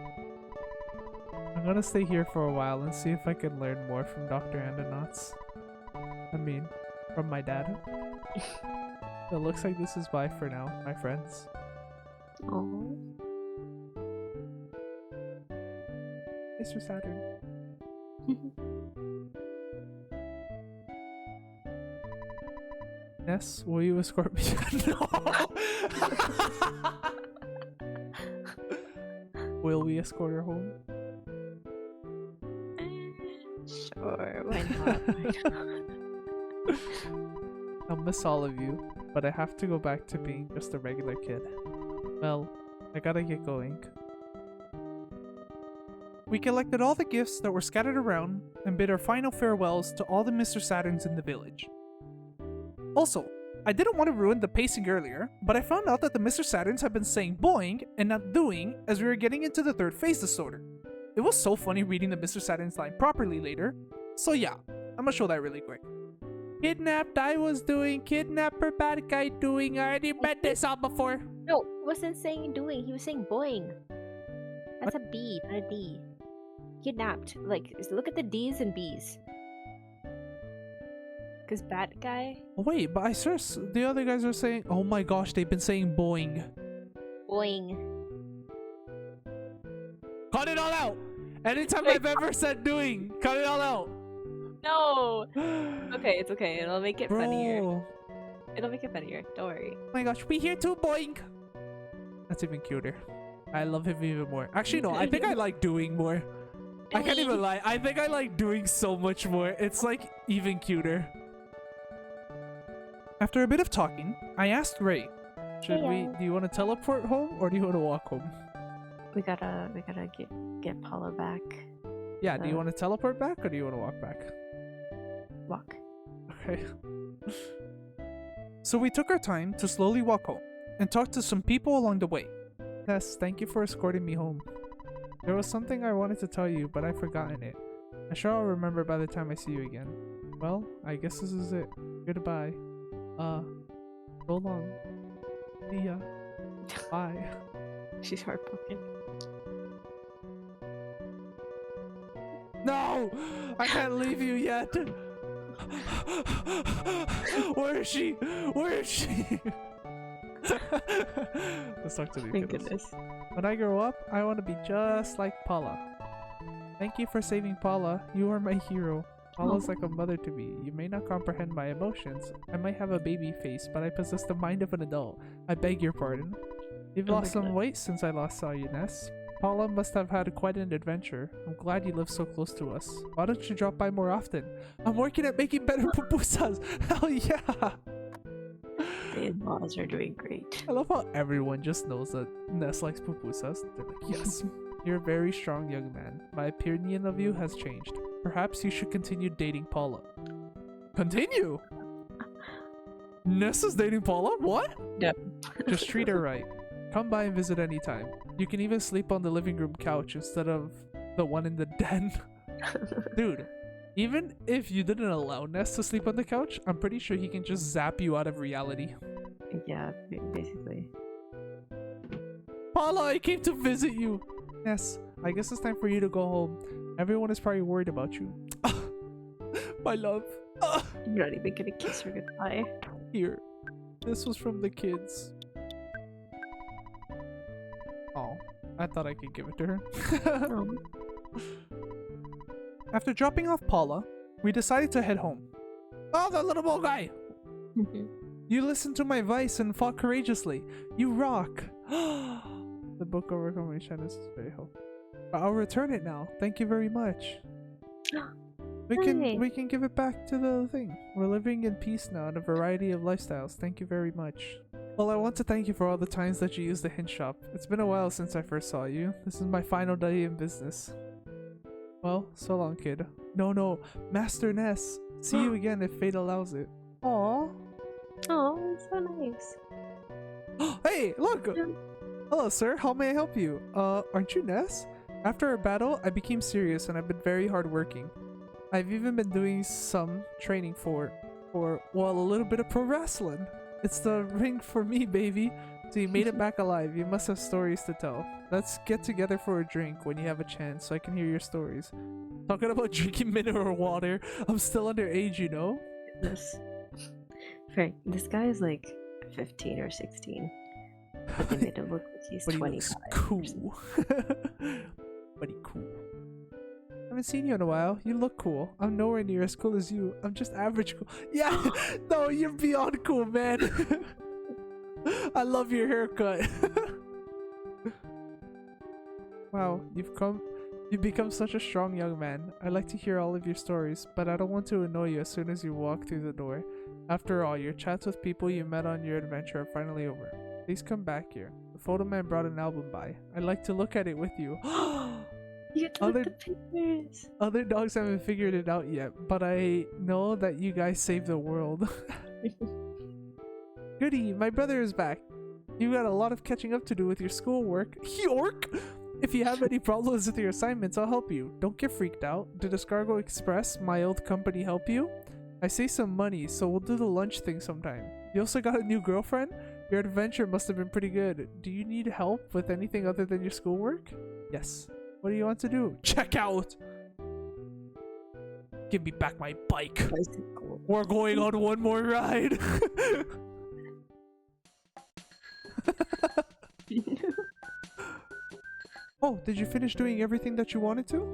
I'm gonna stay here for a while and see if I can learn more from Dr. Andonauts. I mean, from my dad. It looks like this is bye for now, my friends. Oh. Mr. Saturn. Ness, will you escort me? No! Will we escort her home? Sure, why not? I'll miss all of you, but I have to go back to being just a regular kid. Well, I gotta get going. We collected all the gifts that were scattered around and bid our final farewells to all the Mr. Saturns in the village. Also, I didn't want to ruin the pacing earlier, but I found out that the Mr. Saturns have been saying boing and not doing as we were getting into the third phase disorder. It was so funny reading the Mr. Saturn's line properly later, so yeah, I'm gonna show that really quick. Kidnapped I was doing, kidnapper bad guy doing, I already met this out before. No, wasn't saying doing, he was saying boing. That's a B, not a D. Kidnapped. Like, look at the D's and B's. Cause bad guy, Oh, wait, but I swear the other guys are saying, oh my gosh, they've been saying boing. boing. Cut it all out! Anytime I've ever said doing, cut it all out! No! Okay, it's okay. It'll make it funnier. Bro. It'll make it funnier. Don't worry. Oh my gosh, we here too, boing! That's even cuter. I love him even more. Actually, no, I think I like doing more. I can't even lie. I think I like doing so much more. It's like even cuter. After a bit of talking, I asked Ray, do you want to teleport home or do you want to walk home? We gotta get Paula back. Yeah, do you want to teleport back or do you want to walk back? Walk. Okay. So we took our time to slowly walk home and talk to some people along the way. Yes, thank you for escorting me home. There was something I wanted to tell you, but I've forgotten it. I'm sure I'll remember by the time I see you again. Well, I guess this is it. Goodbye. So long. See ya. Bye. She's heartbroken. No! I can't leave you yet! Where is she? Where is she? Let's talk to the Thank kiddos. goodness. When I grow up, I want to be just like Paula. Thank you for saving Paula. You are my hero. Paula's like a mother to me. You may not comprehend my emotions. I might have a baby face, but I possess the mind of an adult. I beg your pardon. You've lost some weight since I last saw you, Ness. Paula must have had quite an adventure. I'm glad you live so close to us. Why don't you drop by more often? I'm working at making better pupusas. Hell yeah! The in-laws are doing great. I love how everyone just knows that Ness likes pupusas. They're like, yes, you're a very strong young man. My opinion of you has changed. Perhaps you should continue dating Paula. Continue? Ness is dating Paula? What? Yep. Just treat her right. Come by and visit anytime. You can even sleep on the living room couch instead of the one in the den. Dude, even if you didn't allow Ness to sleep on the couch, I'm pretty sure he can just zap you out of reality. Yeah, basically. Paula, I came to visit you. Ness, I guess it's time for you to go home. Everyone is probably worried about you. My love. You're not even gonna kiss her goodbye. Here. This was from the kids. Oh, I thought I could give it to her. Oh. After dropping off Paula, we decided to head home. Oh, the little ball guy! You listened to my advice and fought courageously. You rock. The book overcoming shyness is very helpful. I'll return it now. Thank you very much. We can give it back to the thing. We're living in peace now in a variety of lifestyles. Thank you very much. Well, I want to thank you for all the times that you used the hint shop. It's been a while since I first saw you. This is my final day in business. Well, so long, kid. No, Master Ness. See you again if fate allows it. Aww. Oh, that's so nice. Hey, look! Hello, sir. How may I help you? Aren't you Ness? After our battle, I became serious and I've been very hardworking. I've even been doing some training for, well, a little bit of pro wrestling. It's the ring for me, baby. So you made it back alive. You must have stories to tell. Let's get together for a drink when you have a chance so I can hear your stories. Talking about drinking mineral water. I'm still underage, you know? Frank, this guy is like 15 or 16. But they made him look like he's But 25. he looks cool. But he cool. I haven't seen you in a while. You look cool. I'm nowhere near as cool as you. I'm just average cool. Yeah! No, you're beyond cool, man. I love your haircut. Wow, you've become such a strong young man. I'd like to hear all of your stories, but I don't want to annoy you as soon as you walk through the door. After all, your chats with people you met on your adventure are finally over. Please come back here. The photo man brought an album by. I'd like to look at it with you. You took the pictures. Other dogs haven't figured it out yet, but I know that you guys saved the world. Goody, my brother is back. You've got a lot of catching up to do with your schoolwork. York! If you have any problems with your assignments, I'll help you. Don't get freaked out. Did Escargot Express, my old company, help you? I saved some money, so we'll do the lunch thing sometime. You also got a new girlfriend? Your adventure must have been pretty good. Do you need help with anything other than your schoolwork? Yes. What do you want to do? Check out! Give me back my bike. Bicycle. We're going on one more ride. Oh, did you finish doing everything that you wanted to?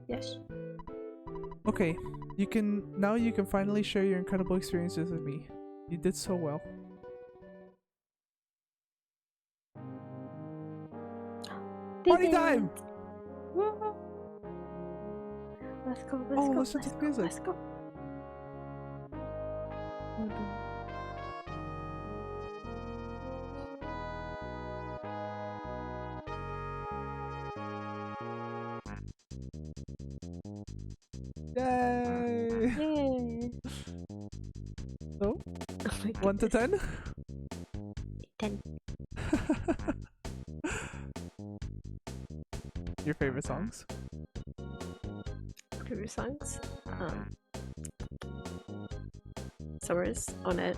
Yes. Okay, you can finally share your incredible experiences with me. You did so well. Party time! Let's go, Oh, listen to the music. Let's go. Yay! Yay. So, Oh my 1 to 10? 10. Your favorite songs? previous songs. Summer's on it.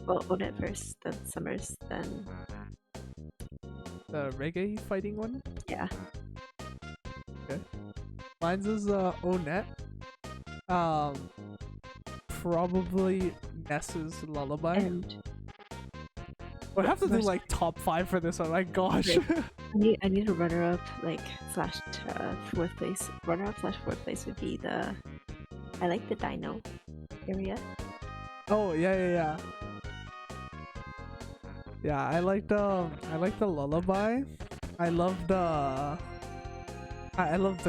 Well, on it first, then Summer's, then The reggae fighting one? yeah. Mine's is Onet. Probably Ness's Lullaby. And We'll have to do Vers- like top 5 for this one. My gosh. Right. I need a runner up, like slash fourth place. Runner up slash fourth place would be the. I like the Dino area. Oh yeah. Yeah, I like the Lullaby. I love the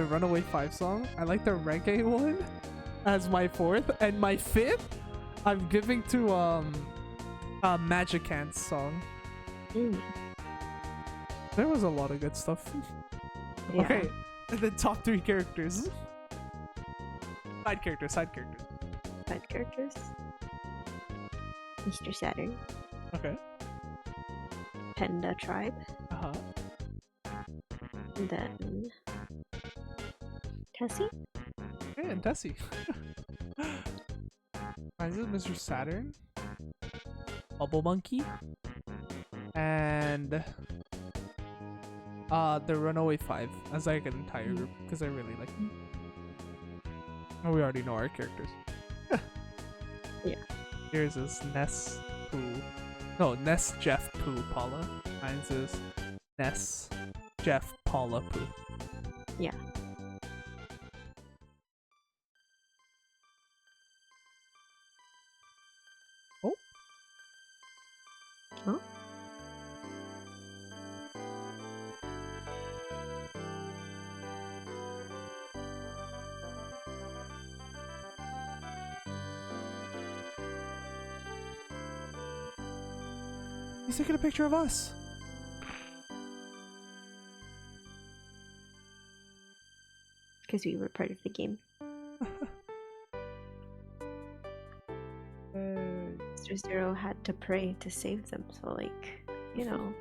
Runaway 5 song. I like the reggae one as my fourth, and my fifth I'm giving to Magicant's song. There was a lot of good stuff. Yeah. Okay, and then top 3 characters. Side characters. Side characters. Mr. Saturn. Okay. Panda Tribe. Uh-huh. And then Tessie. Okay, and Tessie. Mine's is Mr. Saturn. Bubble Monkey. And the Runaway 5 as like an entire group because I really like them. Oh, we already know our characters. Yeah. Yours is Ness, Pooh. No, Ness, Jeff, Pooh, Paula. Mine's is Ness, Jeff, Paula, Pooh. Yeah. Oh. Huh? He's taking a picture of us. Because we were part of the game. Mr. Zero had to pray to save them, so like, you know.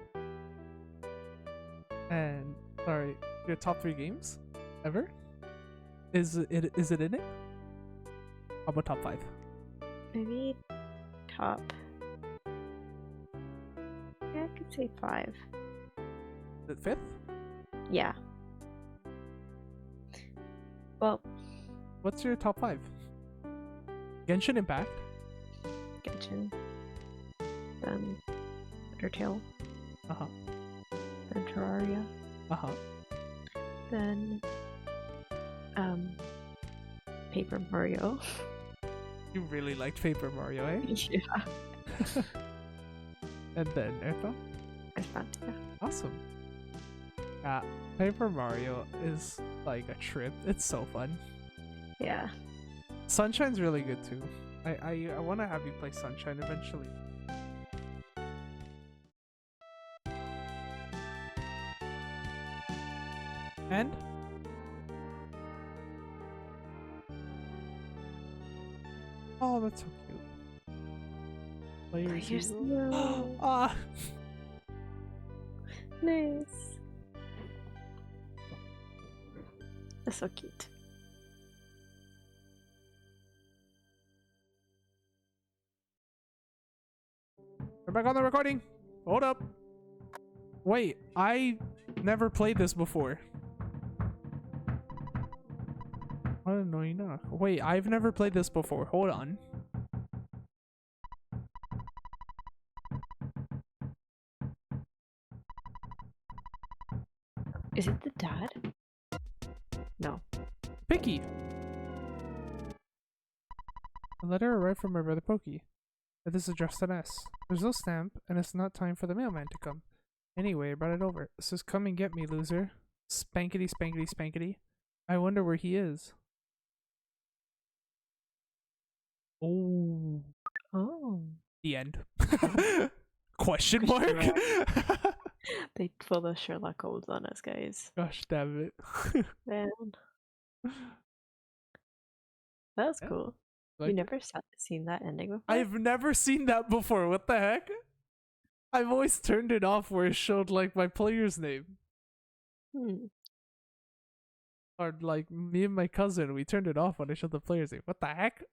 And sorry, your top 3 games ever? Is it in it? How about top 5? Maybe top. Yeah, I could say 5. The 5th? Yeah. Well, What's your top 5? Genshin Impact. Genshin. Then Undertale. Uh-huh. Then Terraria. Uh-huh. Then Paper Mario. You really liked Paper Mario, eh? Yeah. And then EarthBound? EarthBound, yeah. Awesome. Yeah, Paper Mario is like a trip. It's so fun. Yeah. Sunshine's really good too. I want to have you play Sunshine eventually. And? Oh, that's so cute. Players Players Zero. Ah! Nice. That's so cute. We're back on the recording. Hold up. Wait, I never played this before. What an annoying knock. Wait, I've never played this before. Hold on. Is it the dad? No. Picky. A letter arrived from my brother Pokey. But this is addressed to S. There's no stamp, and it's not time for the mailman to come. Anyway, I brought it over. It says, "Come and get me, loser." Spankety, spankety, spankety. I wonder where he is. Oh. Oh. The end. Question mark? They pull the Sherlock Holmes on us, guys. Gosh damn it. Man. That was Yeah. cool. Like, You never seen that ending before? I've never seen that before. What the heck? I've always turned it off where it showed like my player's name. Hmm. Or like me and my cousin, we turned it off when I showed the players. Like, what the heck?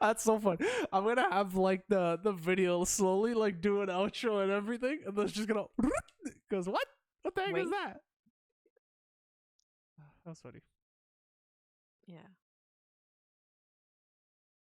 That's so fun. I'm gonna have like the video slowly like do an outro and everything, and then it's just gonna goes what? What the heck is Wait. that? That was funny. Yeah.